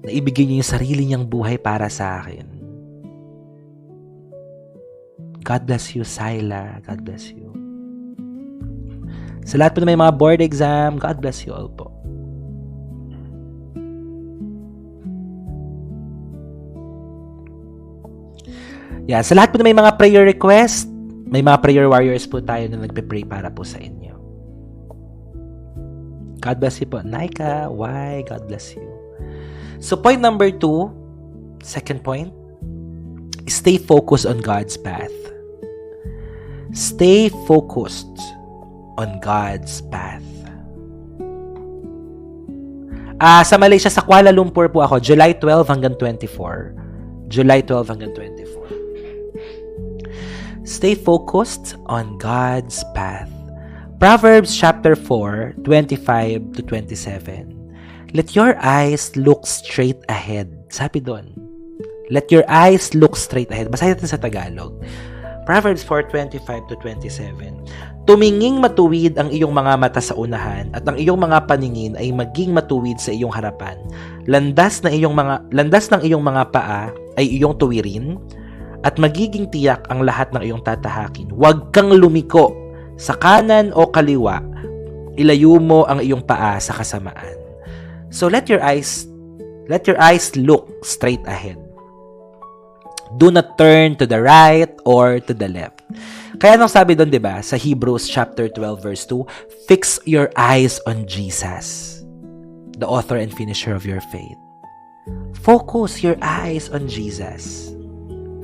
Naibigay niya yung sarili niyang buhay para sa akin. God bless you, Syla. God bless you. Sa lahat po na may mga board exam, God bless you all po. Yeah, sa lahat po na may mga prayer request, may mga prayer warriors po tayo na nagpe-pray para po sa inyo. God bless you po. Naika, why? God bless you. So point number 2, second point, stay focused on God's path. Stay focused on God's path. Sa Malaysia, sa Kuala Lumpur po ako, July 12 hanggang 24. July 12 hanggang 24. Stay focused on God's path. Proverbs chapter 4, 25 to 27. Let your eyes look straight ahead. Sabi doon. Let your eyes look straight ahead. Basahin natin sa Tagalog. Proverbs 4, 25 to 27. Tuminging matuwid ang iyong mga mata sa unahan at ang iyong mga paningin ay maging matuwid sa iyong harapan. Landas ng iyong mga paa ay iyong tuwirin at magiging tiyak ang lahat ng iyong tatahakin. Huwag kang lumiko sa kanan o kaliwa. Ilayo mo ang iyong paa sa kasamaan. So let your eyes look straight ahead. Do not turn to the right or to the left. Kaya nung sabi doon, 'di ba, sa Hebrews chapter 12 verse 2, fix your eyes on Jesus, the author and finisher of your faith. Focus your eyes on Jesus.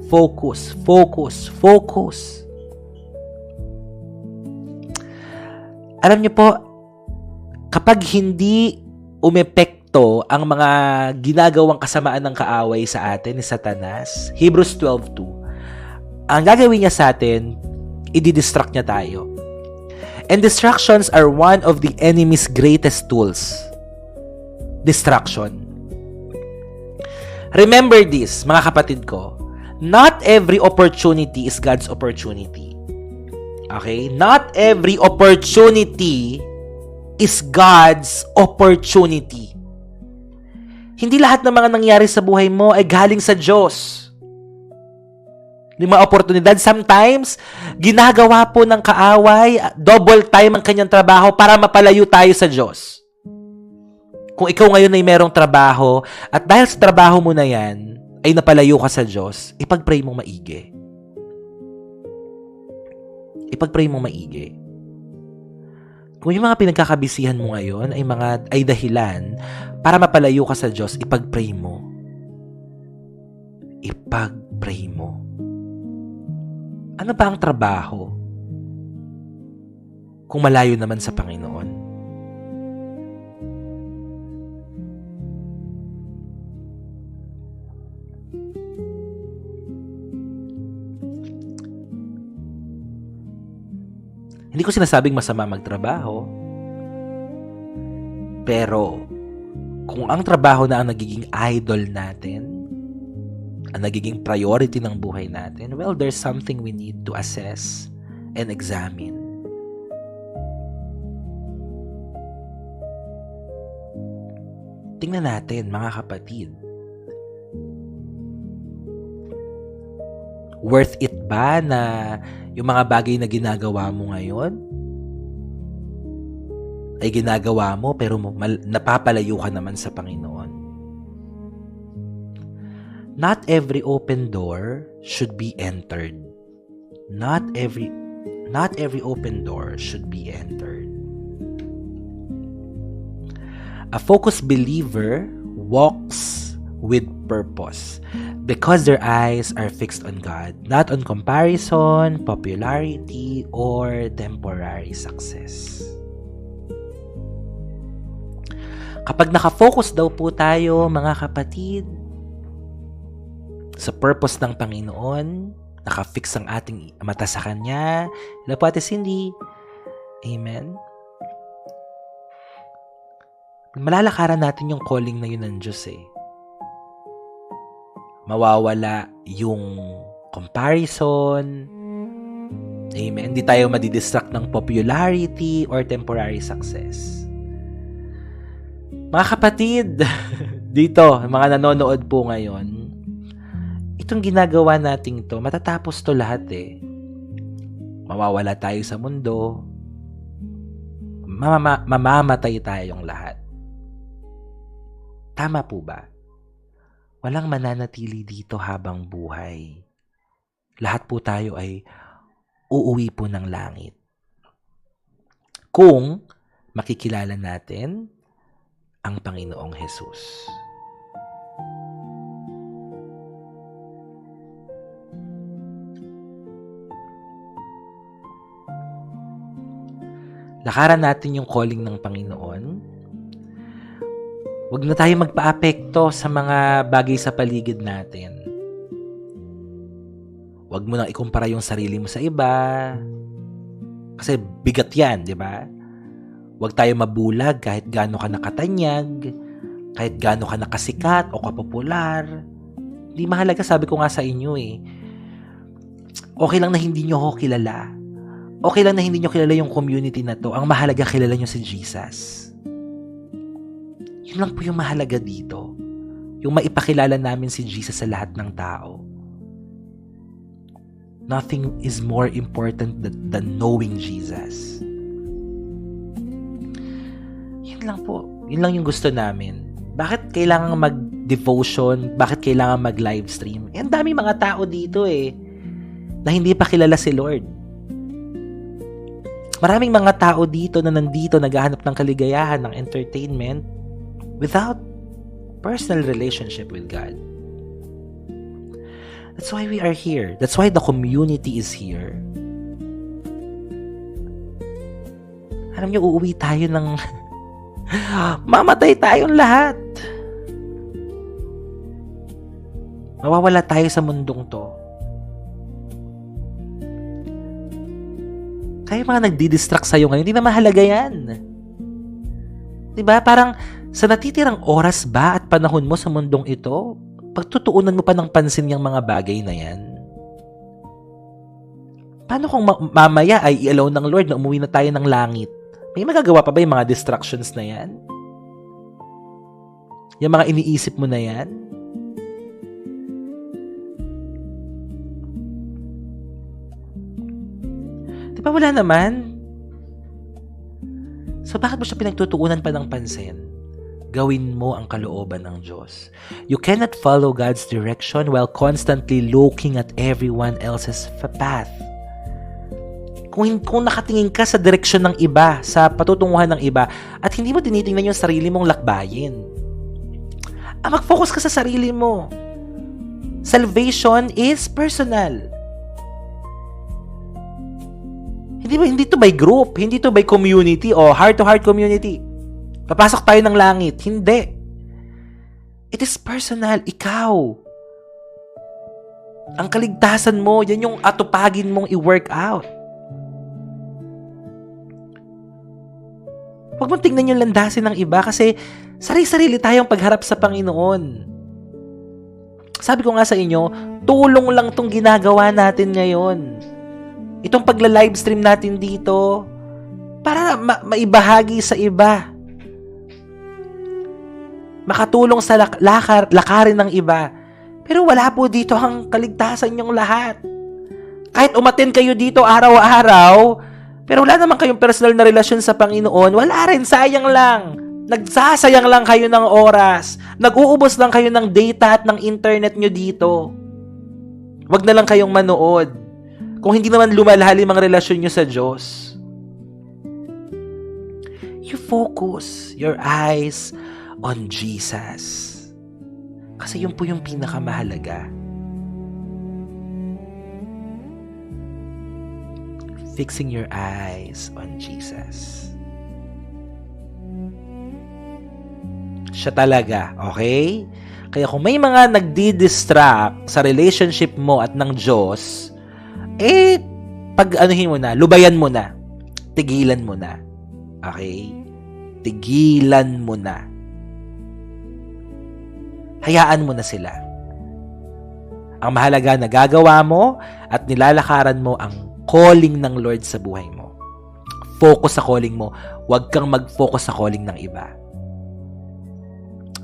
Focus, focus, focus. Alam niyo po, kapag hindi umepekto ang mga ginagawang kasamaan ng kaaway sa atin ni Satanas, Hebrews 12:2, ang gagawin niya sa atin, i-distract niya tayo. And distractions are one of the enemy's greatest tools. Distraction. Remember this, mga kapatid ko. Not every opportunity is God's opportunity. Okay? Not every opportunity is God's opportunity. Hindi lahat ng mga nangyari sa buhay mo ay galing sa Diyos. Yung mga oportunidad, sometimes, ginagawa po ng kaaway, double time ang kanyang trabaho para mapalayo tayo sa Diyos. Kung ikaw ngayon ay merong trabaho, at dahil sa trabaho mo na yan, ay napalayo ka sa Diyos, ipag-pray mong maigi. Ipag-pray mong maigi. Kung yung mga pinagkakabisihan mo ngayon ay dahilan para mapalayo ka sa Diyos, ipag-pray mo. Ipag-pray mo. Ano ba ang trabaho kung malayo naman sa Panginoon? Hindi ko sinasabing masama magtrabaho. Pero, kung ang trabaho na ang nagiging idol natin, ang nagiging priority ng buhay natin, well, there's something we need to assess and examine. Tingnan natin, mga kapatid. Worth it ba na yung mga bagay na ginagawa mo ngayon ay ginagawa mo pero napapalayo ka naman sa Panginoon? Not every open door should be entered. Not every open door should be entered. A focused believer walks with purpose because their eyes are fixed on God, not on comparison, popularity, or temporary success. Kapag nakafocus daw po tayo, mga kapatid, sa purpose ng Panginoon, nakafix ang ating mata sa Kanya, ila po Ate Cindy, amen? Malalakaran natin yung calling na yun ng Diyos eh. Mawawala yung comparison, amen? Hindi tayo madidistract ng popularity or temporary success. Mga kapatid, dito, mga nanonood po ngayon, itong ginagawa nating to, matatapos to lahat eh. Mawawala tayo sa mundo, mamamatay tayong lahat. Tama po ba? Walang mananatili dito habang buhay. Lahat po tayo ay uuwi po ng langit. Kung makikilala natin ang Panginoong Hesus. Lakaran natin yung calling ng Panginoon. Huwag na tayo magpa-apekto sa mga bagay sa paligid natin. Huwag mo nang ikumpara yung sarili mo sa iba. Kasi bigat yan, di ba? Huwag tayo mabulag kahit gaano ka nakatanyag, kahit gaano ka nakasikat o kapopular. Hindi mahalaga, sabi ko nga sa inyo eh. Okay lang na hindi nyo ako kilala. Okay lang na hindi nyo kilala yung community na to. Ang mahalaga, kilala nyo si Jesus. Yun lang po yung mahalaga dito. Yung maipakilala namin si Jesus sa lahat ng tao. Nothing is more important than knowing Jesus. Yun lang po. Yun lang yung gusto namin. Bakit kailangan mag-devotion? Bakit kailangan mag-livestream? Ang dami mga tao dito eh, na hindi pa kilala si Lord. Maraming mga tao dito na nandito naghahanap ng kaligayahan, ng entertainment, without personal relationship with God. That's why we are here. That's why the community is here. Alam niyo, uuwi tayo ng mamatay tayong lahat. Mawawala tayo sa mundong to. Kaya mga nagdi-distract sa'yo ngayon, hindi na mahalaga yan. Diba? Parang sa natitirang oras ba at panahon mo sa mundong ito, pagtutuunan mo pa ng pansin yung mga bagay na yan? Paano kung mamaya ay i-allow ng Lord na umuwi na tayo ng langit? May magagawa pa ba yung mga distractions na yan? Yung mga iniisip mo na yan? Di ba wala naman? So bakit mo siya pinagtutuunan pa ng pansin? Gawin mo ang kalooban ng Diyos. You cannot follow God's direction while constantly looking at everyone else's path. Kung nakatingin ka sa direksyon ng iba, sa patutunguhan ng iba, at hindi mo tinitingnan yung sarili mong lakbayin, mag-focus ka sa sarili mo. Salvation is personal. Hindi to by group, hindi to by community o heart-to-heart community. Papasok tayo ng langit. Hindi. It is personal. Ikaw. Ang kaligtasan mo, yan yung atupagin mong i-work out. Huwag mong tingnan yung landasin ng iba kasi sarili-sarili tayong pagharap sa Panginoon. Sabi ko nga sa inyo, tulong lang tong ginagawa natin ngayon. Itong pagla-livestream natin dito para maibahagi sa iba. Makatulong sa lakarin ng iba. Pero wala po dito ang kaligtasan niyong lahat. Kahit umattend kayo dito araw-araw, pero wala naman kayong personal na relasyon sa Panginoon, wala rin, sayang lang. Nagsasayang lang kayo ng oras. Nag-uubos lang kayo ng data at ng internet nyo dito. Wag na lang kayong manood. Kung hindi naman lumalalim ang relasyon nyo sa Diyos. you focus your eyes on Jesus. Kasi yun po yung pinakamahalaga. Fixing your eyes on Jesus. Siya talaga, okay? Kaya kung may mga nagdi-distract sa relationship mo at ng Diyos, pag-anuhin mo na, lubayan mo na, tigilan mo na. Okay? Tigilan mo na. Hayaan mo na sila. Ang mahalaga na gagawa mo at nilalakaran mo ang calling ng Lord sa buhay mo. Focus sa calling mo. Huwag kang mag-focus sa calling ng iba.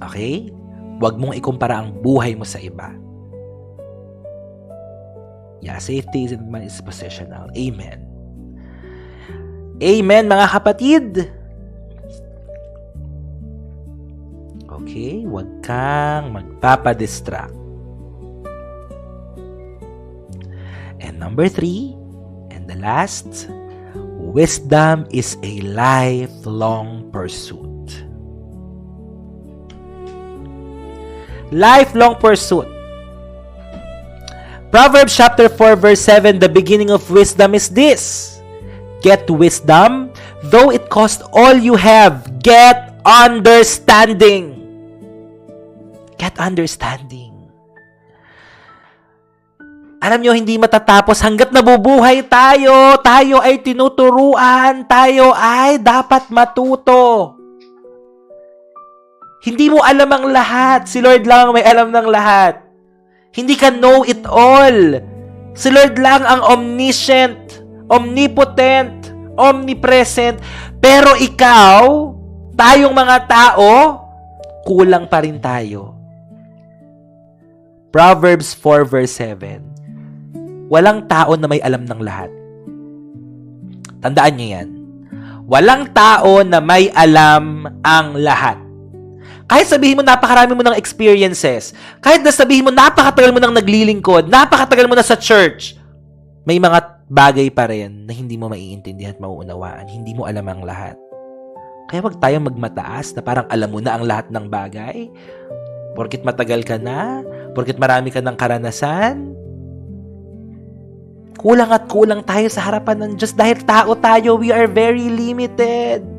Okay? Huwag mong ikumpara ang buhay mo sa iba. Yeah, safety is positional. Amen. Amen, mga kapatid. Okay, huwag kang magpapadistract. And number 3, and the last, wisdom is a lifelong pursuit. Lifelong pursuit. Proverbs chapter 4 verse 7, the beginning of wisdom is this: get wisdom, though it cost all you have. Get understanding. Get understanding. Alam nyo, hindi matatapos hanggat nabubuhay tayo. Tayo ay tinuturuan. Tayo ay dapat matuto. Hindi mo alam ang lahat. Si Lord lang ang may alam ng lahat. Hindi ka know it all. Si Lord lang ang omniscient, omnipotent, omnipresent. Pero ikaw, tayong mga tao, kulang pa rin tayo. Proverbs 4 verse 7. Walang tao na may alam ng lahat. Tandaan niyo yan. Walang tao na may alam ang lahat. Kahit sabihin mo napakarami mo ng experiences, kahit na sabihin mo napakatagal mo nang naglilingkod, napakatagal mo na sa church, may mga bagay pa rin na hindi mo maiintindihan at mauunawaan. Hindi mo alam ang lahat. Kaya wag tayong magmataas na parang alam mo na ang lahat ng bagay. Porkit matagal ka na, porkit marami ka ng karanasan, kulang at kulang tayo sa harapan ng Diyos dahil tao tayo. We are very limited.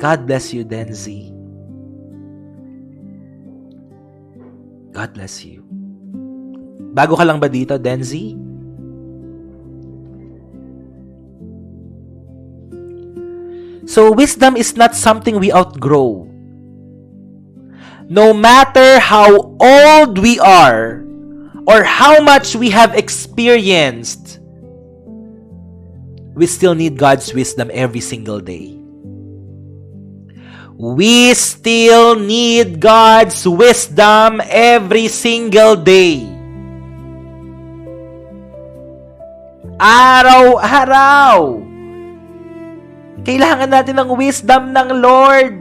God bless you, Denzi. God bless you. Bago ka lang ba dito, Denzi? So, wisdom is not something we outgrow. No matter how old we are or how much we have experienced, we still need God's wisdom every single day. We still need God's wisdom every single day. Araw-araw. Kailangan natin ng wisdom ng Lord.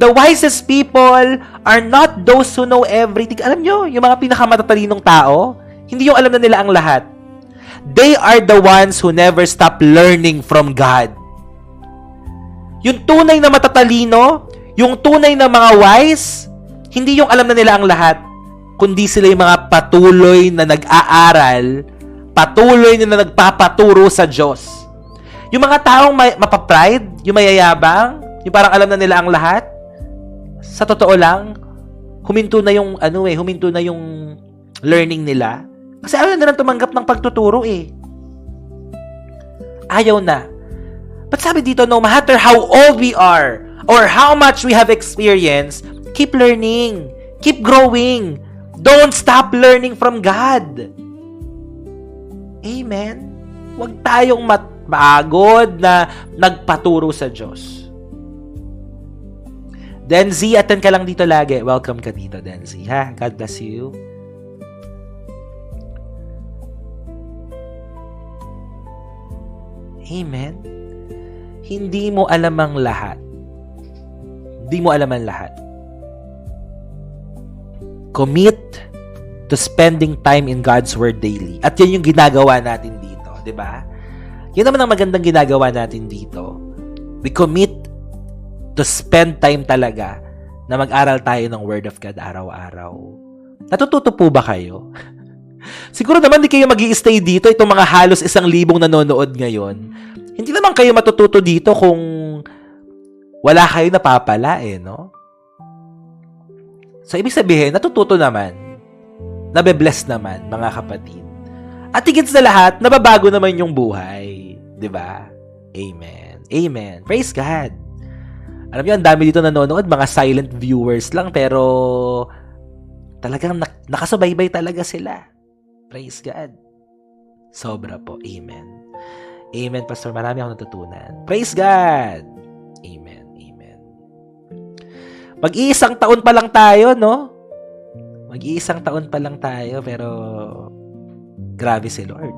The wisest people are not those who know everything. Alam nyo, yung mga pinakamatalinong tao, hindi yung alam na nila ang lahat. They are the ones who never stop learning from God. Yung tunay na matatalino, yung tunay na mga wise, hindi yung alam na nila ang lahat, kundi sila yung mga patuloy na nag-aaral, patuloy na nagpapaturo sa Diyos. Yung mga taong mapapride, yung mayayabang, yung parang alam na nila ang lahat, sa totoo lang, huminto na yung learning nila. Kasi ayaw na lang tumanggap ng pagtuturo eh. Ayaw na. But sabi dito, no matter how old we are or how much we have experienced, keep learning. Keep growing. Don't stop learning from God. Amen? Huwag tayong mapagod na nagpaturo sa Diyos. Denzi, attend ka lang dito lagi. Welcome ka dito, Denzi. Ha? God bless you. Amen? Hindi mo alam ang lahat. Hindi mo alam ang lahat. Commit to spending time in God's Word daily. At yan yung ginagawa natin dito, di ba? Yan naman ang magandang ginagawa natin dito. We commit to spend time talaga na mag-aral tayo ng Word of God araw-araw. Natututo po ba kayo? Siguro naman di kayo mag-i-stay dito, itong mga halos 1,000 nanonood ngayon. Hindi naman kayo matututo dito kung wala kayo napapala no? So, ibig sabihin, natututo naman. Nabe-bless naman, mga kapatid. At higit sa lahat, nababago naman yung buhay. Diba? Amen. Amen. Praise God. Alam niyo, ang dami dito nanonood, mga silent viewers lang, pero talagang nakasubaybay talaga sila. Praise God. Sobra po. Amen. Amen, Pastor. Marami akong natutunan. Praise God. Amen. Amen. Mag-iisang taon pa lang tayo, no? Mag-iisang taon pa lang tayo, pero grabe si Lord.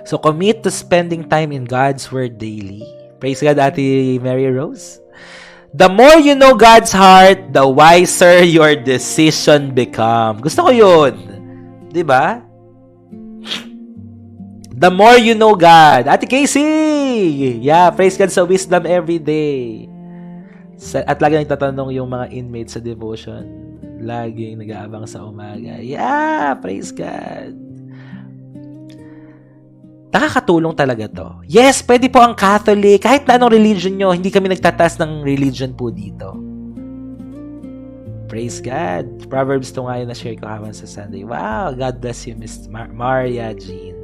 So, commit to spending time in God's Word daily. Praise God, Ate Mary Rose. The more you know God's heart, the wiser your decision become. Gusto ko yun. Diba? The more you know God. Ate Casey! Yeah, praise God sa wisdom every day. At lagi nagtatanong yung mga inmates sa devotion. Laging nag-aabang sa umaga. Yeah, praise God. Nakakatulong talaga to. Yes, pwede po ang Catholic. Kahit na anong religion nyo, hindi kami nagtataas ng religion po dito. Praise God. Proverbs to nga yun na share ko habang sa Sunday. Wow, God bless you, Miss Maria Jean.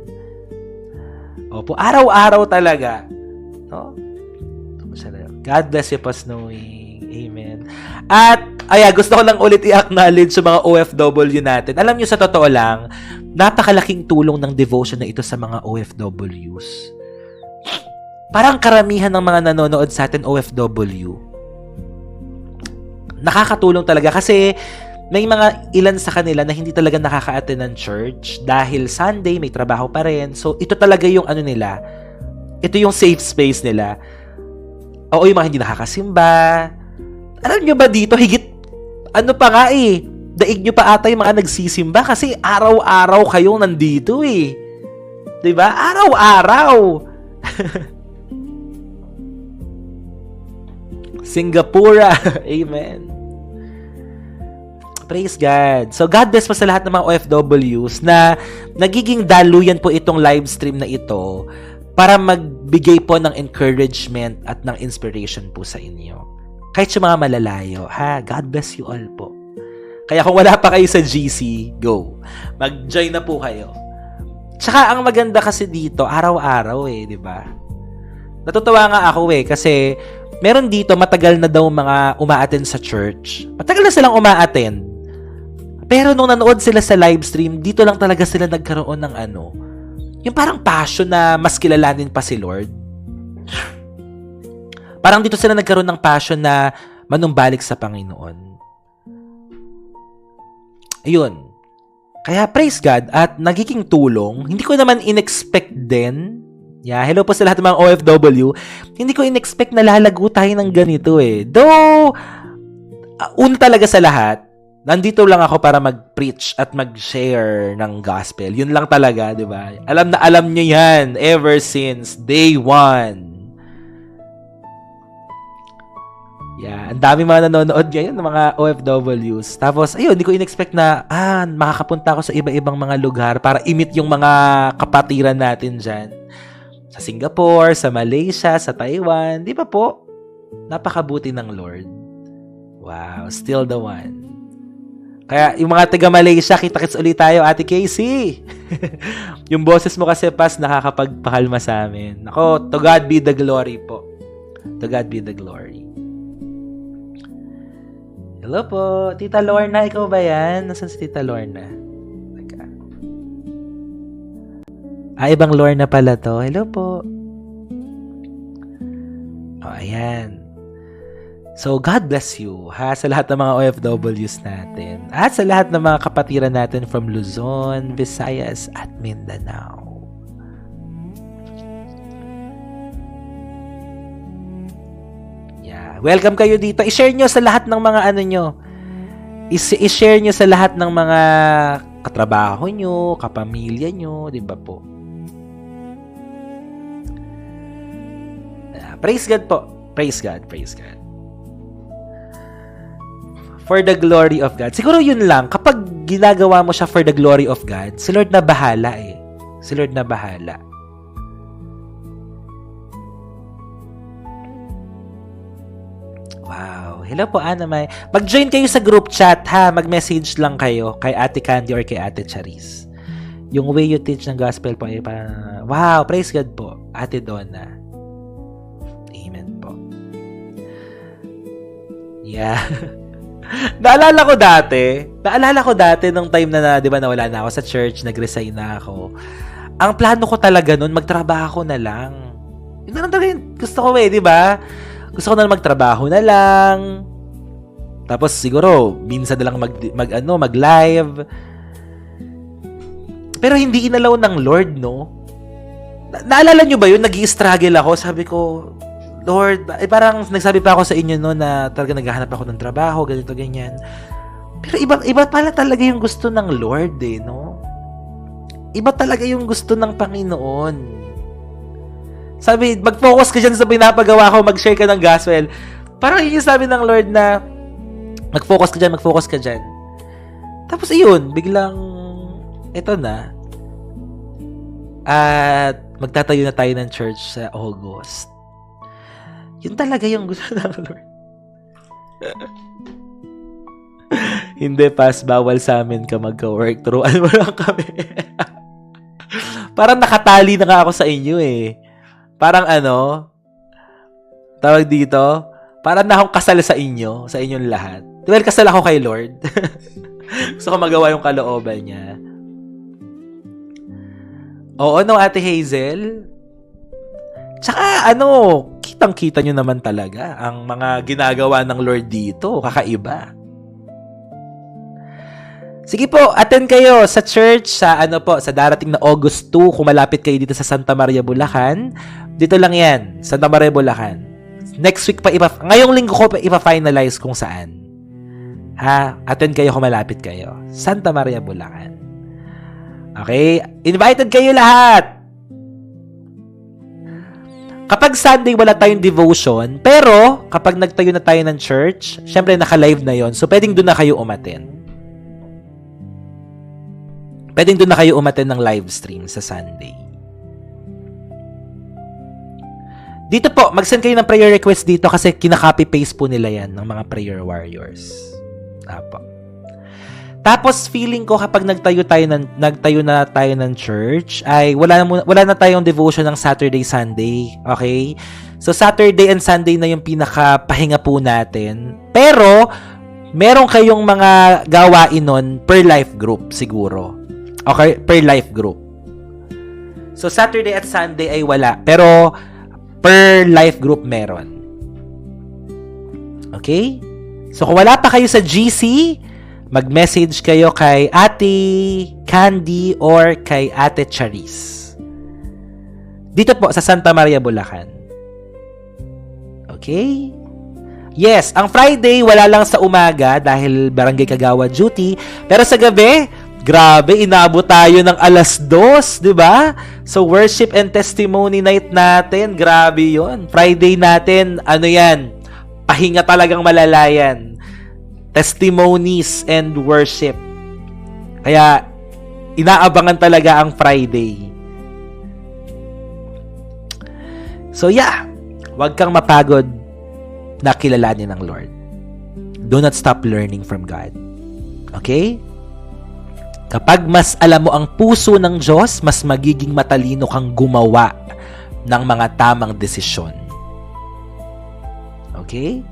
Opo, araw-araw talaga. No? God bless you, pa Snowy. Amen. At, gusto ko lang ulit i-acknowledge sa mga OFW natin. Alam nyo, sa totoo lang, napakalaking tulong ng devotion na ito sa mga OFWs. Parang karamihan ng mga nanonood sa atin OFW. Nakakatulong talaga kasi may mga ilan sa kanila na hindi talaga nakaka-attend ng church dahil Sunday may trabaho pa rin. So, ito talaga yung ano nila. Ito yung safe space nila. Oo, yung mga hindi nakakasimba. Alam nyo ba dito, higit, ano pa nga daig nyo pa ata yung mga nagsisimba kasi araw-araw kayong nandito Diba? Araw-araw. Singapore. Amen. Praise God. So, God bless po sa lahat ng mga OFWs na nagiging daluyan po itong live stream na ito para magbigay po ng encouragement at ng inspiration po sa inyo. Kahit sa mga malalayo, God bless you all po. Kaya kung wala pa kayo sa GC, go. Mag-join na po kayo. Tsaka ang maganda kasi dito, araw-araw di ba? Natutuwa nga ako kasi meron dito matagal na daw mga umaattend sa church. Matagal na silang umaattend. Pero nung nanood sila sa live stream, dito lang talaga sila nagkaroon ng yung parang passion na mas kilalanin pa si Lord. Parang dito sila nagkaroon ng passion na manumbalik sa Panginoon. Ayun. Kaya praise God at nagiging tulong. Hindi ko naman in-expect din. Yeah, hello po sa lahat ng mga OFW. Hindi ko in-expect na lalago tayo ng ganito Though, una talaga sa lahat, nandito lang ako para mag-preach at mag-share ng gospel. Yun lang talaga, di ba? Alam na alam nyo yan ever since day one. Yeah, ang dami mga nanonood ngayon ng mga OFWs. Tapos, ayun, hindi ko in-expect na, makakapunta ako sa iba-ibang mga lugar para i-meet yung mga kapatiran natin dyan. Sa Singapore, sa Malaysia, sa Taiwan. Di ba po? Napakabuti ng Lord. Wow, still the one. Kaya, yung mga taga-Malaysia, kita-kits ulit tayo, Ate Casey. Yung boses mo kasi, Pas, nakakapagpakalma sa amin. Ako, to God be the glory po. To God be the glory. Hello po. Tita Lorna, ikaw ba yan? Nasaan si Tita Lorna? Ibang Lorna pala to. Hello po. Ayan. So, God bless you, sa lahat ng mga OFWs natin. At sa lahat ng mga kapatiran natin from Luzon, Visayas, at Mindanao. Welcome kayo dito. I-share nyo sa lahat ng mga nyo. I-share nyo sa lahat ng mga katrabaho nyo, kapamilya nyo, di ba po? Praise God po. Praise God. Praise God. For the glory of God. Siguro yun lang. Kapag ginagawa mo siya for the glory of God, si Lord na bahala eh. Si Lord na bahala. Wow. Hello po, Ana May. Mag-join kayo sa group chat, ha? Mag-message lang kayo kay Ate Candy or kay Ate Charis. Yung way you teach ng gospel po ay parang, wow, praise God po. Ate Donna. Amen po. Yeah. Naalala ko dati nung time na, di ba, nawala na ako sa church, nag-resign na ako. Ang plano ko talaga nun, magtrabaho na lang. Yun na talaga yung gusto ko di ba? Gusto ko na magtrabaho na lang. Tapos siguro, minsan na lang mag-live. Pero hindi inalaw ng Lord, no? Naalala nyo ba yun? Nag-i-struggle ako. Sabi ko, Lord, parang nagsabi pa ako sa inyo no na talaga naghahanap ako ng trabaho, ganito, ganyan. Pero iba pala talaga yung gusto ng Lord no? Iba talaga yung gusto ng Panginoon. Sabi, mag-focus ka dyan sa pinapagawa ko, mag-share ka ng gospel. Parang yun yung sabi ng Lord na mag-focus ka dyan. Tapos yun, biglang ito na. At magtatayo na tayo ng church sa August. Yun talaga yung gusto ng Lord. Hindi, pas, bawal sa amin ka magka-work. Turuan mo lang kami. Parang nakatali na nga ako sa inyo eh. Parang tawag dito, parang na akong kasal sa inyong lahat. Well, kasal ako kay Lord. Gusto ko magawa yung kalooban niya. Oo, no, Ate Hazel? Tsaka, kitang-kita nyo naman talaga ang mga ginagawa ng Lord dito. Kakaiba. Sige po, attend kayo sa church sa sa darating na August 2 kung malapit kayo dito sa Santa Maria, Bulacan. Dito lang yan, Santa Maria, Bulacan. Next week pa, ngayong linggo ko pa ipa-finalize kung saan. Ha? Attend kayo kung malapit kayo. Santa Maria, Bulacan. Okay? Invited kayo lahat! Kapag Sunday, wala tayong devotion, pero kapag nagtayo na tayo ng church, syempre naka-live na yon, so pwedeng doon na kayo umattend. Pwedeng doon na kayo umattend ng live stream sa Sunday. Dito po, mag-send kayo ng prayer request dito kasi kinaka-copy-paste po nila yan ng mga prayer warriors. Apo. Tapos feeling ko kapag nagtayo na tayo ng church ay wala na tayong devotion ng Saturday, Sunday, okay? So Saturday and Sunday na yung pinaka-pahinga po natin. Pero meron kayong mga gawain nun per life group siguro. Okay, per life group. So Saturday at Sunday ay wala, pero per life group meron. Okay? So kung wala pa kayo sa GC, mag-message kayo kay Ate Candy or kay Ate Charis. Dito po sa Santa Maria, Bulacan. Okay? Yes, ang Friday wala lang sa umaga dahil barangay kagawad duty. Pero sa gabi, grabe, inabot tayo ng 2:00, di ba? So worship and testimony night natin, grabe yon. Friday natin, yan? Pahinga talagang malalayan. Testimonies and worship. Kaya, inaabangan talaga ang Friday. So yeah, huwag kang mapagod na kilalanin ng Lord. Do not stop learning from God. Okay? Kapag mas alam mo ang puso ng Diyos, mas magiging matalino kang gumawa ng mga tamang desisyon. Okay?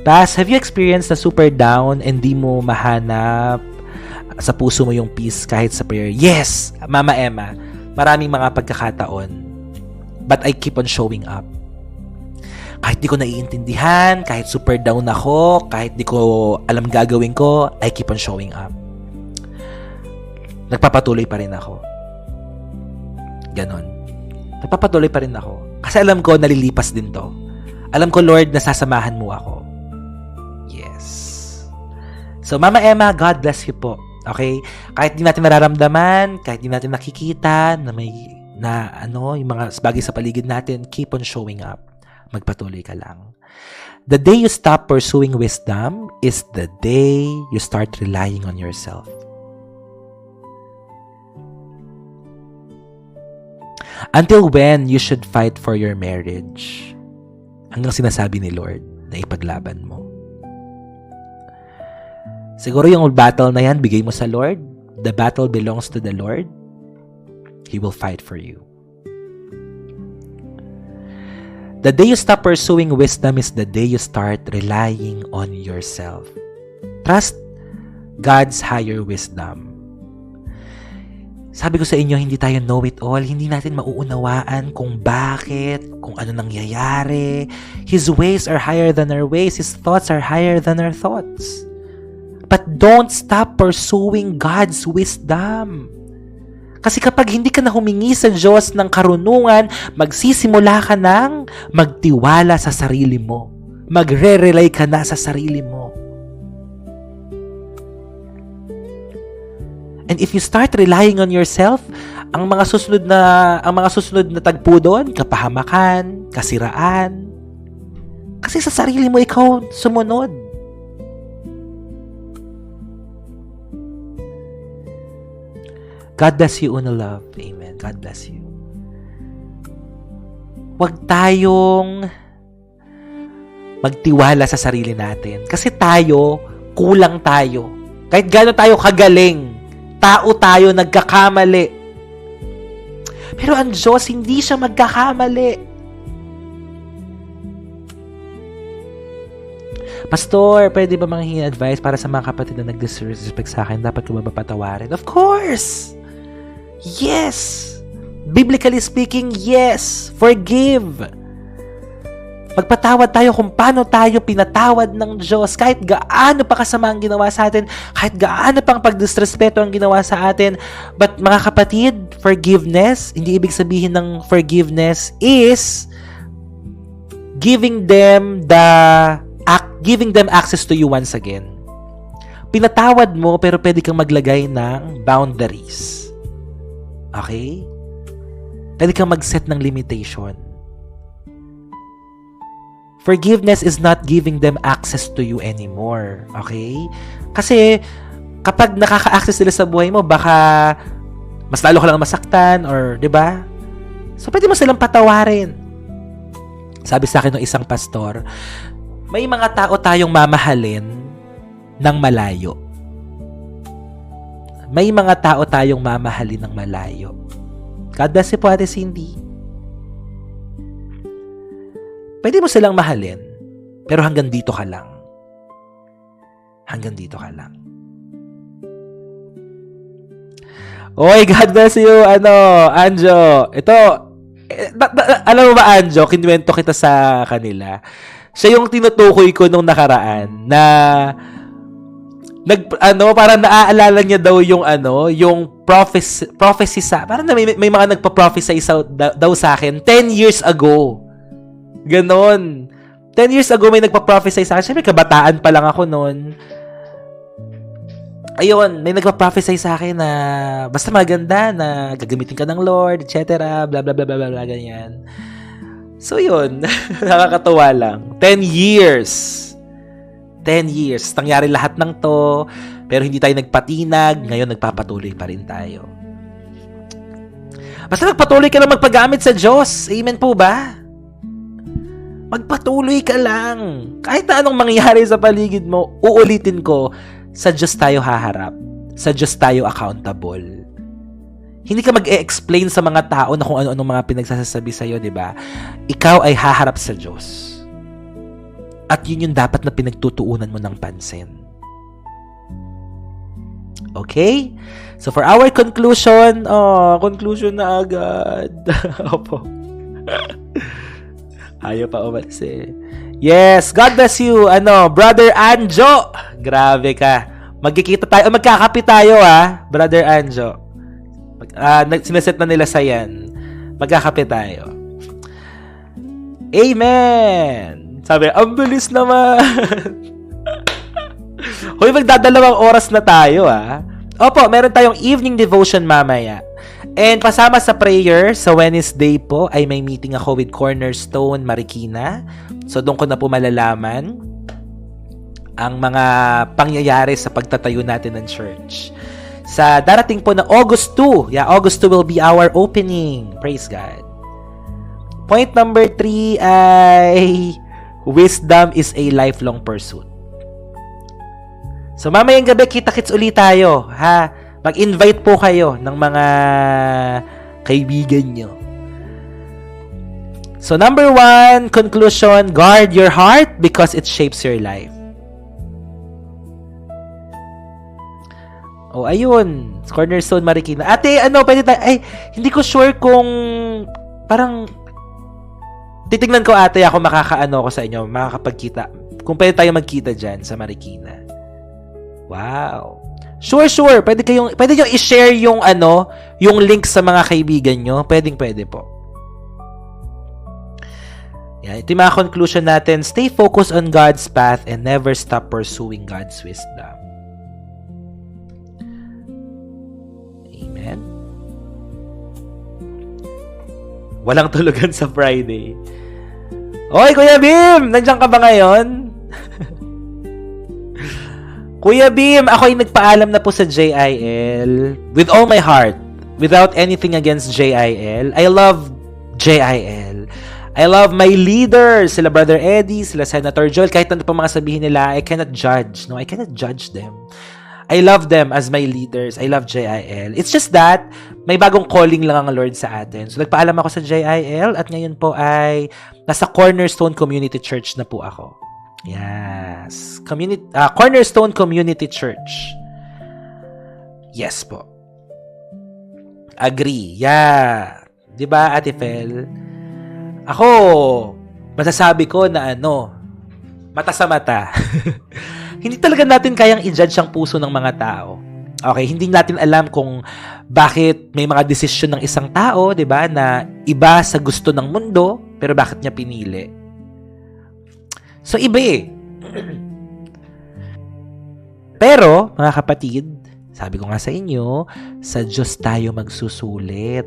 Pas, have you experienced na super down and di mo mahanap sa puso mo yung peace kahit sa prayer? Yes, Mama Emma. Maraming mga pagkakataon. But I keep on showing up. Kahit di ko naiintindihan, kahit super down ako, kahit di ko alam gagawin ko, I keep on showing up. Nagpapatuloy pa rin ako. Ganon. Nagpapatuloy pa rin ako. Kasi alam ko, nalilipas din to. Alam ko, Lord, nasasamahan mo ako. Yes. So, Mama Emma, God bless you po. Okay? Kahit di natin nararamdaman, kahit di natin nakikita na na yung mga bagay sa paligid natin, keep on showing up. Magpatuloy ka lang. The day you stop pursuing wisdom is the day you start relying on yourself. Until when you should fight for your marriage? Hanggang sinasabi ni Lord na ipaglaban mo. Siguro yung battle na yan, bigay mo sa Lord. The battle belongs to the Lord. He will fight for you. The day you stop pursuing wisdom is the day you start relying on yourself. Trust God's higher wisdom. Sabi ko sa inyo, hindi tayo know-it-all. Hindi natin mauunawaan kung bakit, kung ano nangyayari. His ways are higher than our ways. His thoughts are higher than our thoughts. But don't stop pursuing God's wisdom. Kasi kapag hindi ka na humingi sa Diyos ng karunungan, magsisimula ka ng magtiwala sa sarili mo. Magre-rely ka na sa sarili mo. And if you start relying on yourself, ang mga susunod na tagpo doon, kapahamakan, kasiraan. Kasi sa sarili mo ikaw sumunod. God bless you, Una Love. Amen. God bless you. Huwag tayong magtiwala sa sarili natin. Kasi kulang tayo. Kahit gaano tayo kagaling, tao tayo, nagkakamali. Pero ang Diyos, hindi siya magkakamali. Pastor, pwede ba manghingi advice para sa mga kapatid na nag-disrespect sa akin? Dapat ko ba mapatawarin? Of course! Yes! Biblically speaking, yes! Forgive! Magpatawad tayo kung paano tayo pinatawad ng Diyos. Kahit gaano pa kasama ang ginawa sa atin, kahit gaano pang pagdisrespeto ang ginawa sa atin. But mga kapatid, forgiveness, hindi ibig sabihin ng forgiveness is giving them access to you once again. Pinatawad mo, pero pwede kang maglagay ng boundaries. Okay? Pwede kang mag-set ng limitation. Forgiveness is not giving them access to you anymore. Okay? Kasi, kapag nakaka-access sila sa buhay mo, baka mas lalo ka lang masaktan or, di ba? So, pwede mo silang patawarin. Sabi sa akin ng isang pastor, may mga tao tayong mamahalin ng malayo. May mga tao tayong mamahalin ng malayo. God bless you po, Ate Cindy. Pwede mo silang mahalin, pero hanggang dito ka lang. Hanggang dito ka lang. Oy, God bless you, Anjo. Ito, alam mo ba, Anjo, kinuwento kita sa kanila. Siya yung tinutukoy ko nung nakaraan na parang naaalala niya daw yung prophecy sa, parang may mga nagpa-prophesy daw sa akin 10 years ago. Ganon. 10 years ago may nagpa-prophesy sa akin. Siyempre, kabataan pa lang ako noon. Ayun, may nagpa-prophesy sa akin na basta maganda, na gagamitin ka ng Lord, etc. Blah, blah, blah, blah, blah, ganyan. So, yun. Nakakatawa lang. 10 years. 10 years. Nangyari lahat ng to, pero hindi tayo nagpatinag. Ngayon, nagpapatuloy pa rin tayo. Basta magpatuloy ka lang magpagamit sa Diyos. Amen po ba? Magpatuloy ka lang. Kahit na anong mangyari sa paligid mo, uulitin ko, sa Diyos tayo haharap. Sa Diyos tayo accountable. Hindi ka mag-e-explain sa mga tao na kung ano-anong mga pinagsasabi sa'yo, di ba? Ikaw ay haharap sa Diyos. At yun yung dapat na pinagtutuunan mo ng pansin. Okay? So for our conclusion, conclusion na agad. Opo. Ayaw pa umalis eh. Yes, God bless you, Brother Anjo. Grabe ka. Magkikita tayo, magkakapi tayo Brother Anjo. Sineset na nila sa yan. Magkakapi tayo. Amen. Sabi, ang bilis naman. Hoy, magdadalawang oras na tayo, Opo, meron tayong evening devotion mamaya. And pasama sa prayer, sa Wednesday po ay may meeting ako with Cornerstone Marikina. So doon ko na po malalaman ang mga pangyayari sa pagtatayo natin ng church. Sa darating po na August 2, August 2 will be our opening. Praise God. Point number 3 ay wisdom is a lifelong pursuit. So mamayang gabi, kita-kits ulit tayo, ha? Mag-invite po kayo ng mga kaibigan nyo. So number 1, conclusion, guard your heart because it shapes your life. Oh, ayun. Cornerstone Marikina. Ate, pwede tayo, hindi ko sure kung parang titignan ko ate ako makakaano ko sa inyo, makakapagkita. Kung pwede tayo magkita dyan sa Marikina. Wow. Sure. Pwede nyo i-share yung yung link sa mga kaibigan nyo. Pwede po. Yan, ito yung mga conclusion natin. Stay focused on God's path and never stop pursuing God's wisdom. Amen. Walang tulugan sa Friday. Oy, Kuya Bim! Nandiyan ka ba ngayon? Kuya Bim, ako ay nagpaalam na po sa JIL with all my heart, without anything against JIL. I love JIL. I love my leaders, sila Brother Eddie, sila Senator Joel, kahit ano pa mga sabihin nila, I cannot judge. No, I cannot judge them. I love them as my leaders. I love JIL. It's just that, may bagong calling lang ang Lord sa atin. So, nagpaalam ako sa JIL at ngayon po ay nasa Cornerstone Community Church na po ako. Yes. Cornerstone Community Church. Yes po. Agree. Yeah. Diba, Ate Fel? Ako, masasabi ko na mata sa mata. Hindi talaga natin kayang i-judge ang puso ng mga tao. Okay, hindi natin alam kung bakit may mga desisyon ng isang tao, 'di ba, na iba sa gusto ng mundo, pero bakit niya pinili. So iba eh. Pero, mga kapatid, sabi ko nga sa inyo, sa Diyos tayo magsusulit.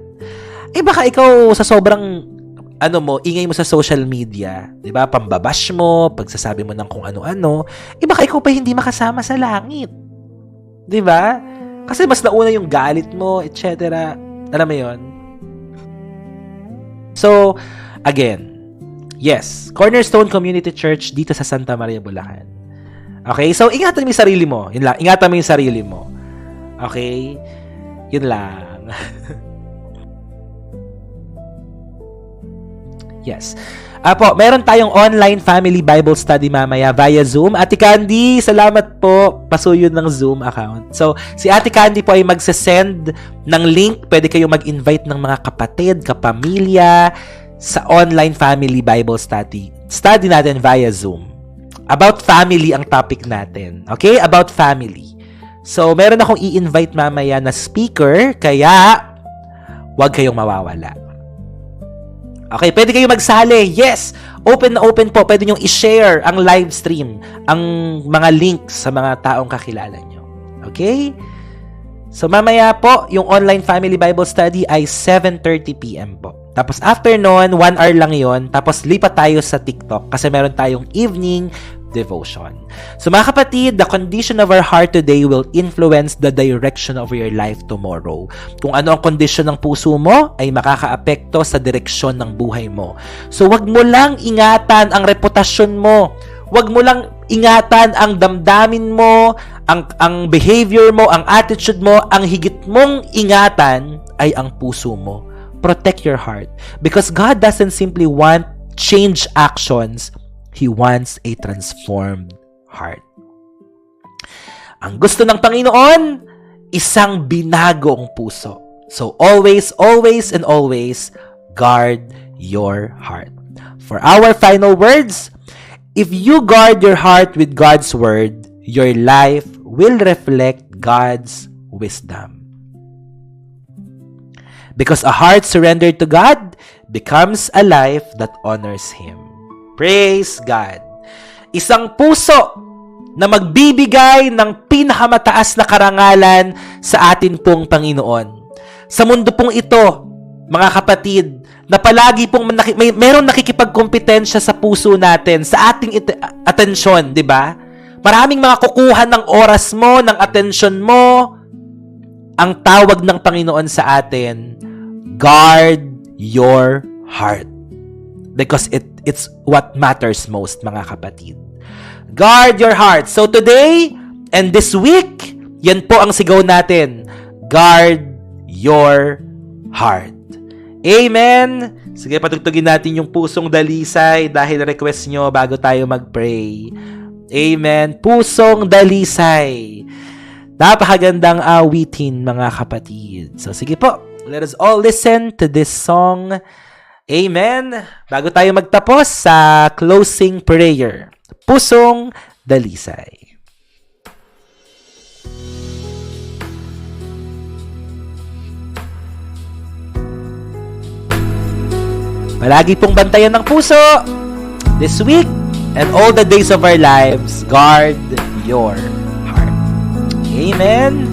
Baka ikaw sa sobrang ingay mo sa social media, 'di ba? Pambabash mo, pagsasabi mo ng kung ano-ano, baka ikaw pa hindi makasama sa langit. 'Di ba? Kasi mas nauna yung galit mo, etc. Alam mo 'yon? So, again, yes, Cornerstone Community Church dito sa Santa Maria, Bulacan. Okay? So, ingatan mo yung sarili mo. Yun lang. Ingatan mo yung sarili mo. Okay? Yun lang. Yes. Meron tayong online family Bible study mamaya via Zoom. Ate Candy, salamat po. Pasuyo ng Zoom account. So, si Ate Candy po ay magsasend ng link. Pwede kayong mag-invite ng mga kapatid, kapamilya sa online family Bible study. Study natin via Zoom. About family ang topic natin. Okay? About family. So, meron akong i-invite mamaya na speaker, kaya huwag kayong mawawala. Okay, pwede kayong magsali. Yes, open na open po. Pwede nyo i-share ang live stream, ang mga links sa mga taong kakilala nyo. Okay? So, mamaya po, yung online family Bible study ay 7:30 p.m. po. Tapos, after nun, 1 hour lang yon. Tapos, lipat tayo sa TikTok kasi meron tayong evening devotion. So mga kapatid, the condition of our heart today will influence the direction of your life tomorrow. Kung ano ang kondisyon ng puso mo, ay makakaapekto sa direksyon ng buhay mo. So wag mo lang ingatan ang reputasyon mo. Wag mo lang ingatan ang damdamin mo, ang behavior mo, ang attitude mo. Ang higit mong ingatan ay ang puso mo. Protect your heart. Because God doesn't simply want change actions, He wants a transformed heart. Ang gusto ng Panginoon, isang binagong puso. So always, always, and always, guard your heart. For our final words, if you guard your heart with God's word, your life will reflect God's wisdom. Because a heart surrendered to God becomes a life that honors Him. Praise God. Isang puso na magbibigay ng pinakamataas na karangalan sa atin pong Panginoon. sa mundo pong ito, mga kapatid, na palagi pong merong nakikipagkompetensya sa puso natin, sa ating atensyon, di ba? Maraming mga kukuha ng oras mo, ng atensyon mo. Ang tawag ng Panginoon sa atin, guard your heart. Because it's what matters most, mga kapatid. Guard your heart. So today and this week, yan po ang sigaw natin. Guard your heart. Amen. Sige, patugtugin natin yung pusong dalisay dahil request nyo bago tayo mag-pray. Amen. Pusong dalisay. Napakagandang awitin, mga kapatid. So sige po, let us all listen to this song. Amen. Bago tayo magtapos sa closing prayer. Pusong dalisay. Palagi pong bantayan ng puso. This week and all the days of our lives, guard your heart. Amen.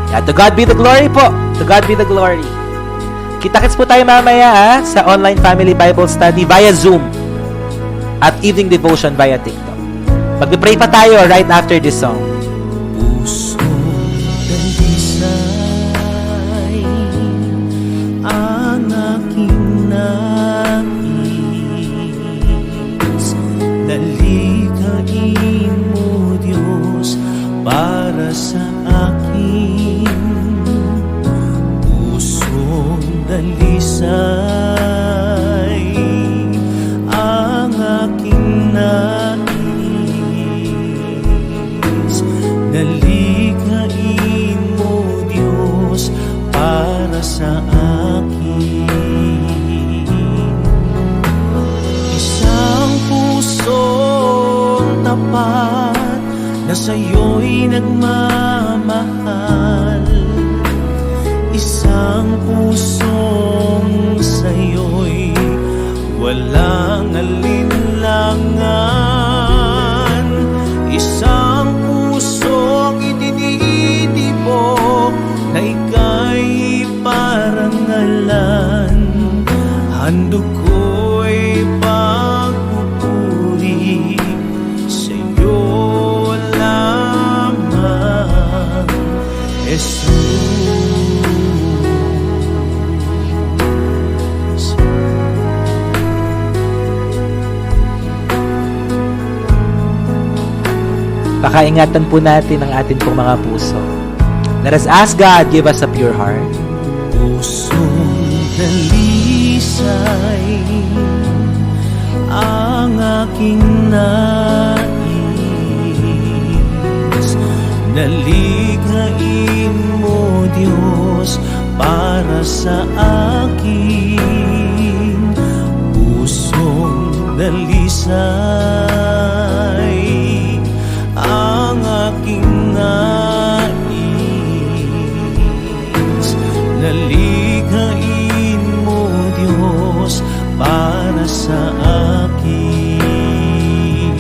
Yeah, to God be the glory po. To God be the glory. Kita-kits po tayo mamaya sa online family Bible study via Zoom at evening devotion via TikTok. Mag-pray pa tayo right after this song. Ang aking nais, dalikhain mo, Diyos, para sa akin. Pusong dalisay, ang aking nais, dalikhain mo, Diyos, para sa akin. Isang pusong tapat na sa'yo'y nagmamahal. Isang pusong sa'yo'y walang alinlangan. Isang pusong itinitibok na ika'y parangalan. Handog ko'y pagpupuri sa'yo lamang, Jesus. Pakaingatan po natin ang atin pong mga puso. Let us ask God, give us a pure heart. Pusong dalisay, ang aking nais, dalikhain mo, Diyos, para sa akin. Pusong dalisay, ang aking nais, dalikhain mo, Diyos, para sa akin.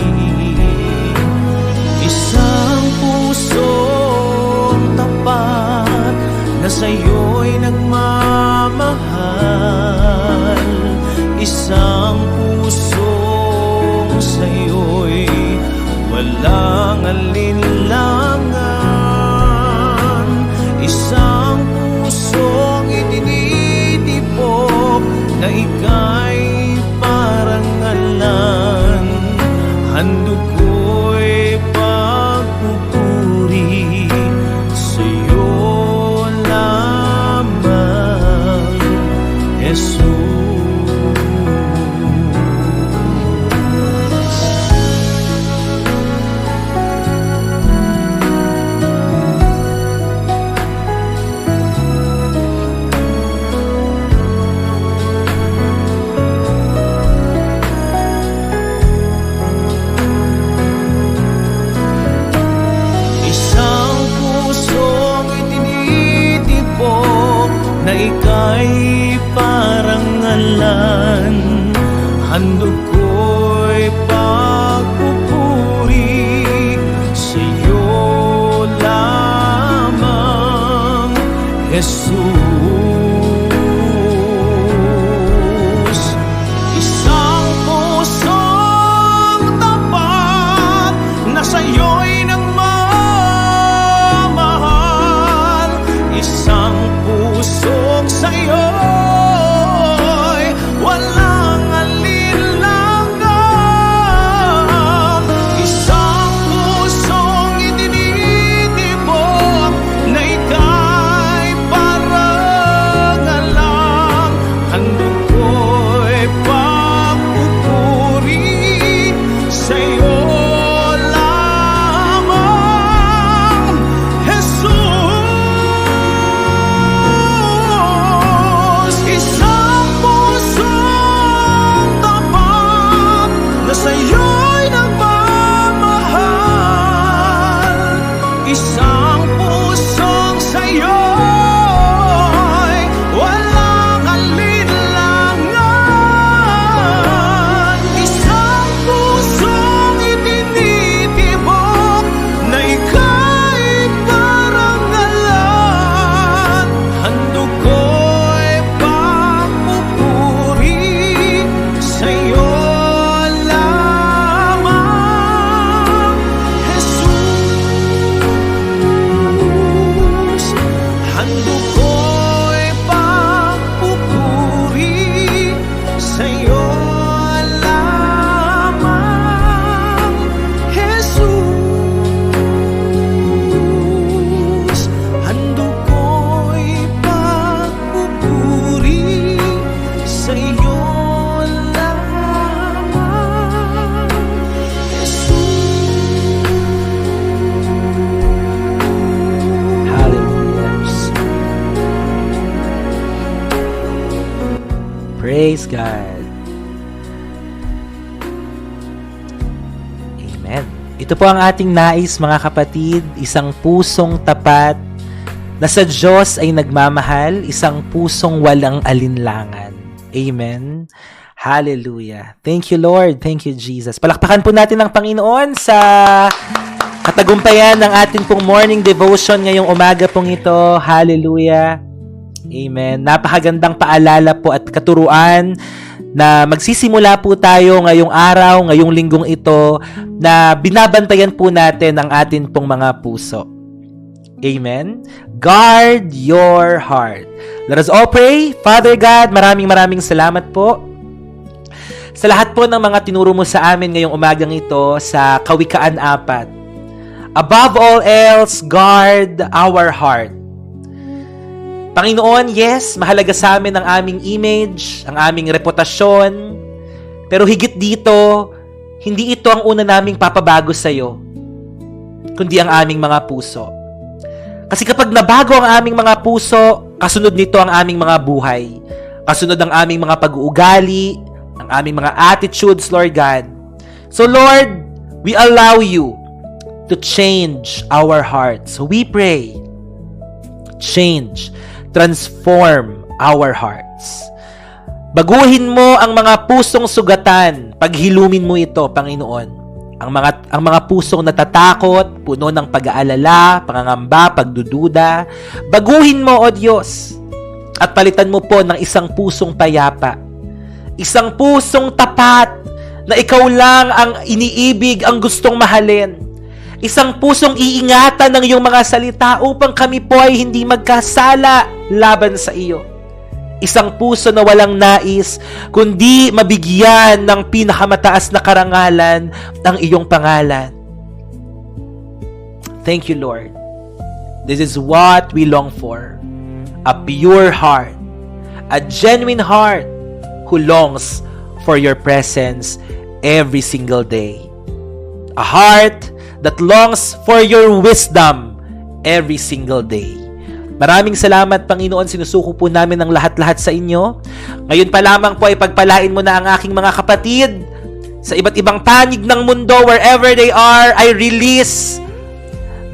Isang pusong tapat na sa'yo'y nagmamahal. Isang pusong sa'yo'y walang alinlangan. Isang pusong itinitipok na ika'y parangalan. Handog ko'y pagpupuri sa'yo lamang, Jesus. Na ika'y parangalan. Handog ko'y pagpupuri Jesus. Isang pusong tapat na sa'yo'y nagmamahal. Isang pusong sa'yo'y walang alinlangan. Isang pusong itinitibok na ika'y parang alang. Handog ko'y papupuri sa'yo lamang, Jesus. Isang pusong tapat na sa'yo'y nagmamahal. Isang pusong sa'yo'y walang alinlangan. Isang pusong itinitibok na ika'y parang alan. Handog ko'y papupuri sa'yo lamang, Jesus. Handog ko'y papupuri sa'yo lamang, Jesus. Handog ko'y papupuri sa'yo lamang, Jesus. Hallelujah. Praise God. Amen. Ito po ang ating nais, mga kapatid, isang pusong tapat na sa Diyos ay nagmamahal, isang pusong walang alinlangan. Amen. Hallelujah. Thank you, Lord. Thank you, Jesus. Palakpakan po natin ang Panginoon sa katagumpayan ng ating pong morning devotion ngayong umaga pong ito. Hallelujah. Amen. Napakagandang paalala po at katuruan na magsisimula po tayo ngayong araw, ngayong linggong ito, na binabantayan po natin ang atin pong mga puso. Amen. Guard your heart. Let us all pray. Father God, maraming salamat po sa lahat po ng mga tinuro mo sa amin ngayong umagang ito sa Kawikaan 4. Above all else, guard our heart. Panginoon, yes, mahalaga sa amin ang aming image, ang aming reputasyon, pero higit dito, hindi ito ang una naming papabago sa iyo, kundi ang aming mga puso. Kasi kapag nabago ang aming mga puso, kasunod nito ang aming mga buhay, kasunod ang aming mga pag-uugali, ang aming mga attitudes, Lord God. So Lord, we allow you to change our hearts. So we pray, change, transform our hearts. Baguhin mo ang mga pusong sugatan. Paghilumin mo ito, Panginoon. Ang mga pusong natatakot, puno ng pag-aalala, pangangamba, pagdududa. Baguhin mo, O Diyos. At palitan mo po ng isang pusong payapa. Isang pusong tapat na ikaw lang ang iniibig, ang gustong mahalin. Isang pusong iingatan ng iyong mga salita upang kami po ay hindi magkasala laban sa iyo. Isang puso na walang nais, kundi mabigyan ng pinakamataas na karangalan ang iyong pangalan. Thank you, Lord. This is what we long for. A pure heart, a genuine heart who longs for your presence every single day. A heart that longs for your wisdom every single day. Maraming salamat, Panginoon. Sinusuko po namin ang lahat-lahat sa inyo. Ngayon pa lamang po ay pagpalain mo na ang aking mga kapatid sa iba't ibang panig ng mundo, wherever they are. I release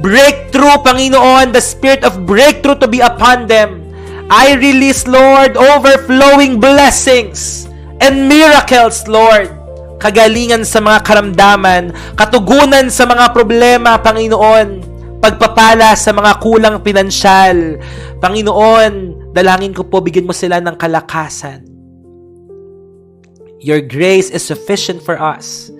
breakthrough, Panginoon, the spirit of breakthrough to be upon them. I release, Lord, overflowing blessings and miracles, Lord. Kagalingan sa mga karamdaman, katugunan sa mga problema, Panginoon. pagpapala sa mga kulang pinansyal. Panginoon, dalangin ko po, bigyan mo sila ng kalakasan. Your grace is sufficient for us.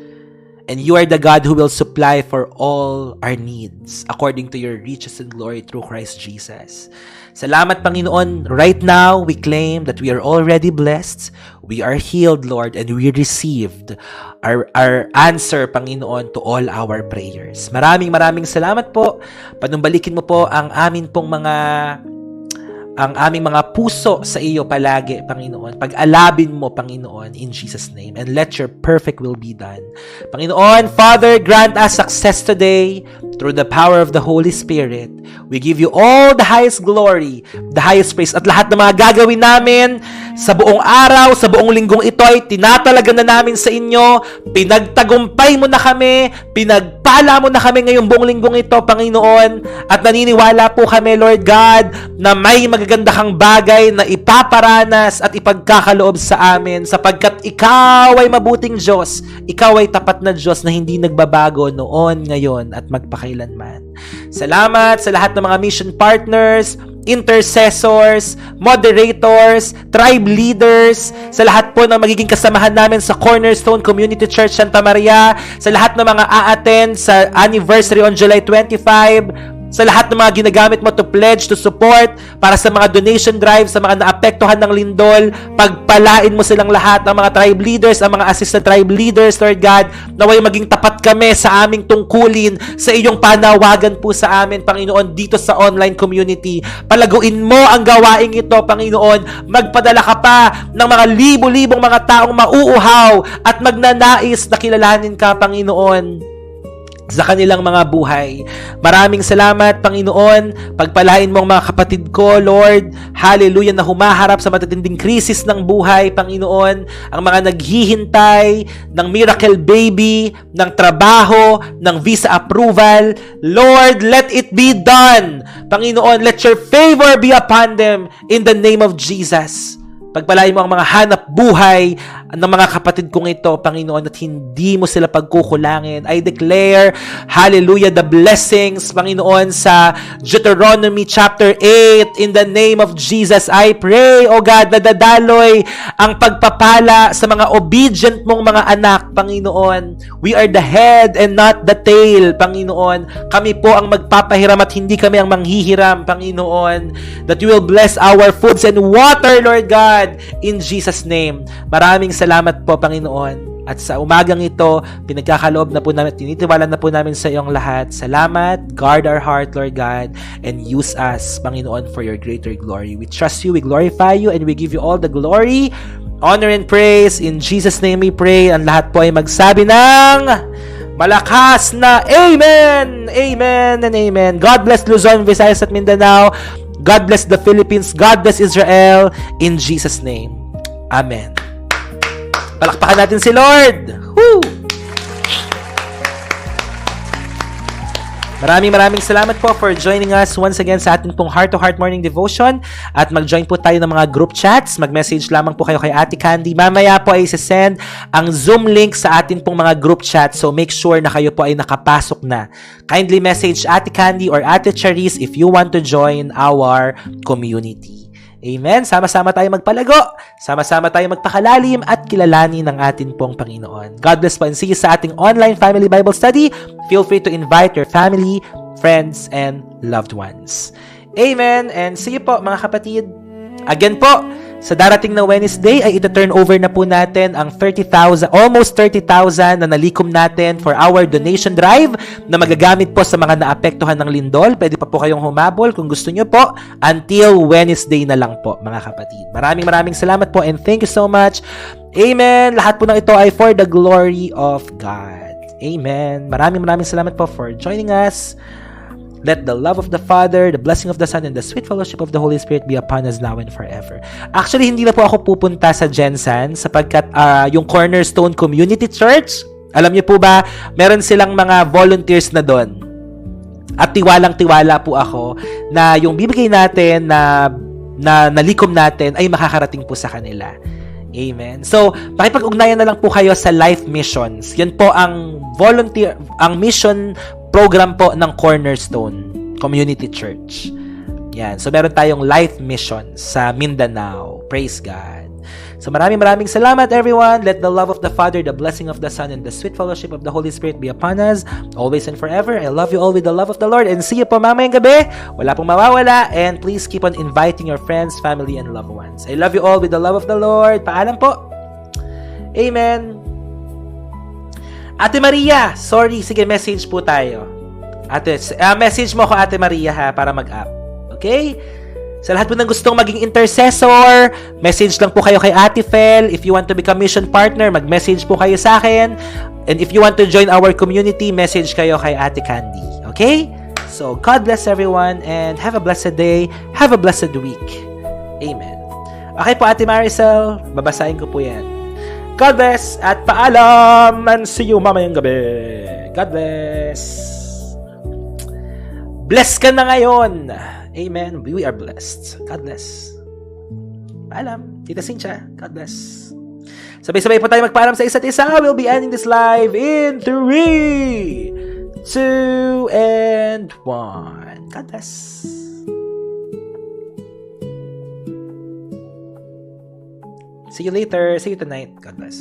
And you are the God who will supply for all our needs according to your riches and glory through Christ Jesus. Salamat, Panginoon. Right now, we claim that we are already blessed. We are healed, Lord, and we received our answer, Panginoon, to all our prayers. Maraming salamat po. Panumbalikin mo po ang aming mga puso sa iyo palagi, Panginoon. Pag-alabin mo, Panginoon, in Jesus' name. And let your perfect will be done. Panginoon, Father, grant us success today through the power of the Holy Spirit. We give you all the highest glory, the highest praise, at lahat ng mga gagawin namin sa buong araw, sa buong linggong ito ay tinatalagan na namin sa inyo. Pinagtagumpay mo na kami, pinagpala mo na kami ngayong buong linggong ito, Panginoon. At naniniwala po kami, Lord God, na may magaganda kang bagay na ipaparanas at ipagkakaloob sa amin sapagkat ikaw ay mabuting Diyos. Ikaw ay tapat na Diyos na hindi nagbabago noon, ngayon, at magpakailanman. Salamat sa lahat ng mga mission partners, intercessors, moderators, tribe leaders, sa lahat po ng magiging kasamahan namin sa Cornerstone Community Church Santa Maria, sa lahat ng mga a-attend sa anniversary on July 25, sa lahat ng mga ginagamit mo to pledge, to support, para sa mga donation drive, sa mga naapektuhan ng lindol, pagpalain mo silang lahat, ng mga tribe leaders, ang mga assistant tribe leaders, Lord God, naway maging tapat kami sa aming tungkulin, sa iyong panawagan po sa amin, Panginoon, dito sa online community. Palaguin mo ang gawaing ito, Panginoon. Magpadala ka pa ng mga libo-libong mga taong mauuhaw at magnanais na kilalanin ka, Panginoon, sa kanilang mga buhay. Maraming salamat, Panginoon. Pagpalain mo ang mga kapatid ko, Lord. Hallelujah, na humaharap sa matitinding krisis ng buhay, Panginoon. Ang mga naghihintay ng miracle baby, ng trabaho, ng visa approval. Lord, let it be done. Panginoon, let your favor be upon them in the name of Jesus. Pagpalain mo ang mga hanap buhay ng mga kapatid kong ito, Panginoon, at hindi mo sila pagkukulangin. I declare, hallelujah, the blessings, Panginoon, sa Deuteronomy chapter 8. In the name of Jesus, I pray, O God, na dadaloy ang pagpapala sa mga obedient mong mga anak, Panginoon. We are the head and not the tail, Panginoon. Kami po ang magpapahiram at hindi kami ang manghihiram, Panginoon. That you will bless our foods and water, Lord God, in Jesus' name. Maraming salamat po, Panginoon. At sa umagang ito, pinagkakaloob na po namin, tinitiwala na po namin sa iyong lahat. Salamat. Guard our heart, Lord God, and use us, Panginoon, for your greater glory. We trust you, we glorify you, and we give you all the glory, honor, and praise. In Jesus' name we pray. Ang lahat po ay magsabi ng malakas na Amen! Amen and Amen. God bless Luzon, Visayas at Mindanao. God bless the Philippines. God bless Israel. In Jesus' name. Amen. Palakpakan natin si Lord. Woo! Maraming salamat po for joining us once again sa ating pong Heart to Heart Morning Devotion. At mag-join po tayo ng mga group chats. Mag-message lamang po kayo kay Ate Candy. Mamaya po ay send ang Zoom link sa ating pong mga group chats. So make sure na kayo po ay nakapasok na. Kindly message Ate Candy or Ate Charis if you want to join our community. Amen. Sama-sama tayo magpalago. Sama-sama tayo magpakalalim at kilalanin ng atin pong Panginoon. God bless po and see you sa ating online family Bible study. Feel free to invite your family, friends, and loved ones. Amen. And see you po, mga kapatid. Again po, sa darating na Wednesday ay ita-turn over na po natin ang 30,000, almost 30,000 na nalikom natin for our donation drive na magagamit po sa mga naapektuhan ng lindol. Pwede pa po kayong humabol kung gusto nyo po until Wednesday na lang po, mga kapatid. Maraming salamat po and thank you so much. Amen. Lahat po ng ito ay for the glory of God. Amen. Maraming salamat po for joining us. Let the love of the Father, the blessing of the Son, and the sweet fellowship of the Holy Spirit be upon us now and forever. Actually, hindi na po ako pupunta sa Jensen sapagkat yung Cornerstone Community Church, alam niyo po ba, meron silang mga volunteers na doon. At tiwalang-tiwala po ako na yung bibigay natin na nalikom natin ay makakarating po sa kanila. Amen. So, makipag-ugnayan na lang po kayo sa Life Missions. Yan po ang mission program po ng Cornerstone. Community Church. Yan. So, meron tayong life mission sa Mindanao. Praise God. So, maraming salamat, everyone. Let the love of the Father, the blessing of the Son, and the sweet fellowship of the Holy Spirit be upon us, always and forever. I love you all with the love of the Lord. And see you po mamayang gabi. Wala pong mawawala. And please keep on inviting your friends, family, and loved ones. I love you all with the love of the Lord. Paalam po. Amen. Ate Maria, sorry. Sige, message po tayo. Message mo ako, Ate Maria, ha, para mag-up. Okay? Sa lahat po ng gustong maging intercessor, message lang po kayo kay Ate Fel. If you want to become mission partner, mag-message po kayo sa akin. And if you want to join our community, message kayo kay Ate Candy. Okay? So, God bless everyone and have a blessed day. Have a blessed week. Amen. Okay po, Ate Maricel. Babasahin ko po yan. God bless at paalam and see you mamayang gabi. God bless. Bless ka na ngayon. Amen. We are blessed. God bless. Paalam. Tita Cynthia. God bless. Sabay-sabay po tayo magpaalam sa isa't isa. We'll be ending this live in 3, 2, and 1. God bless. See you later. See you tonight. God bless.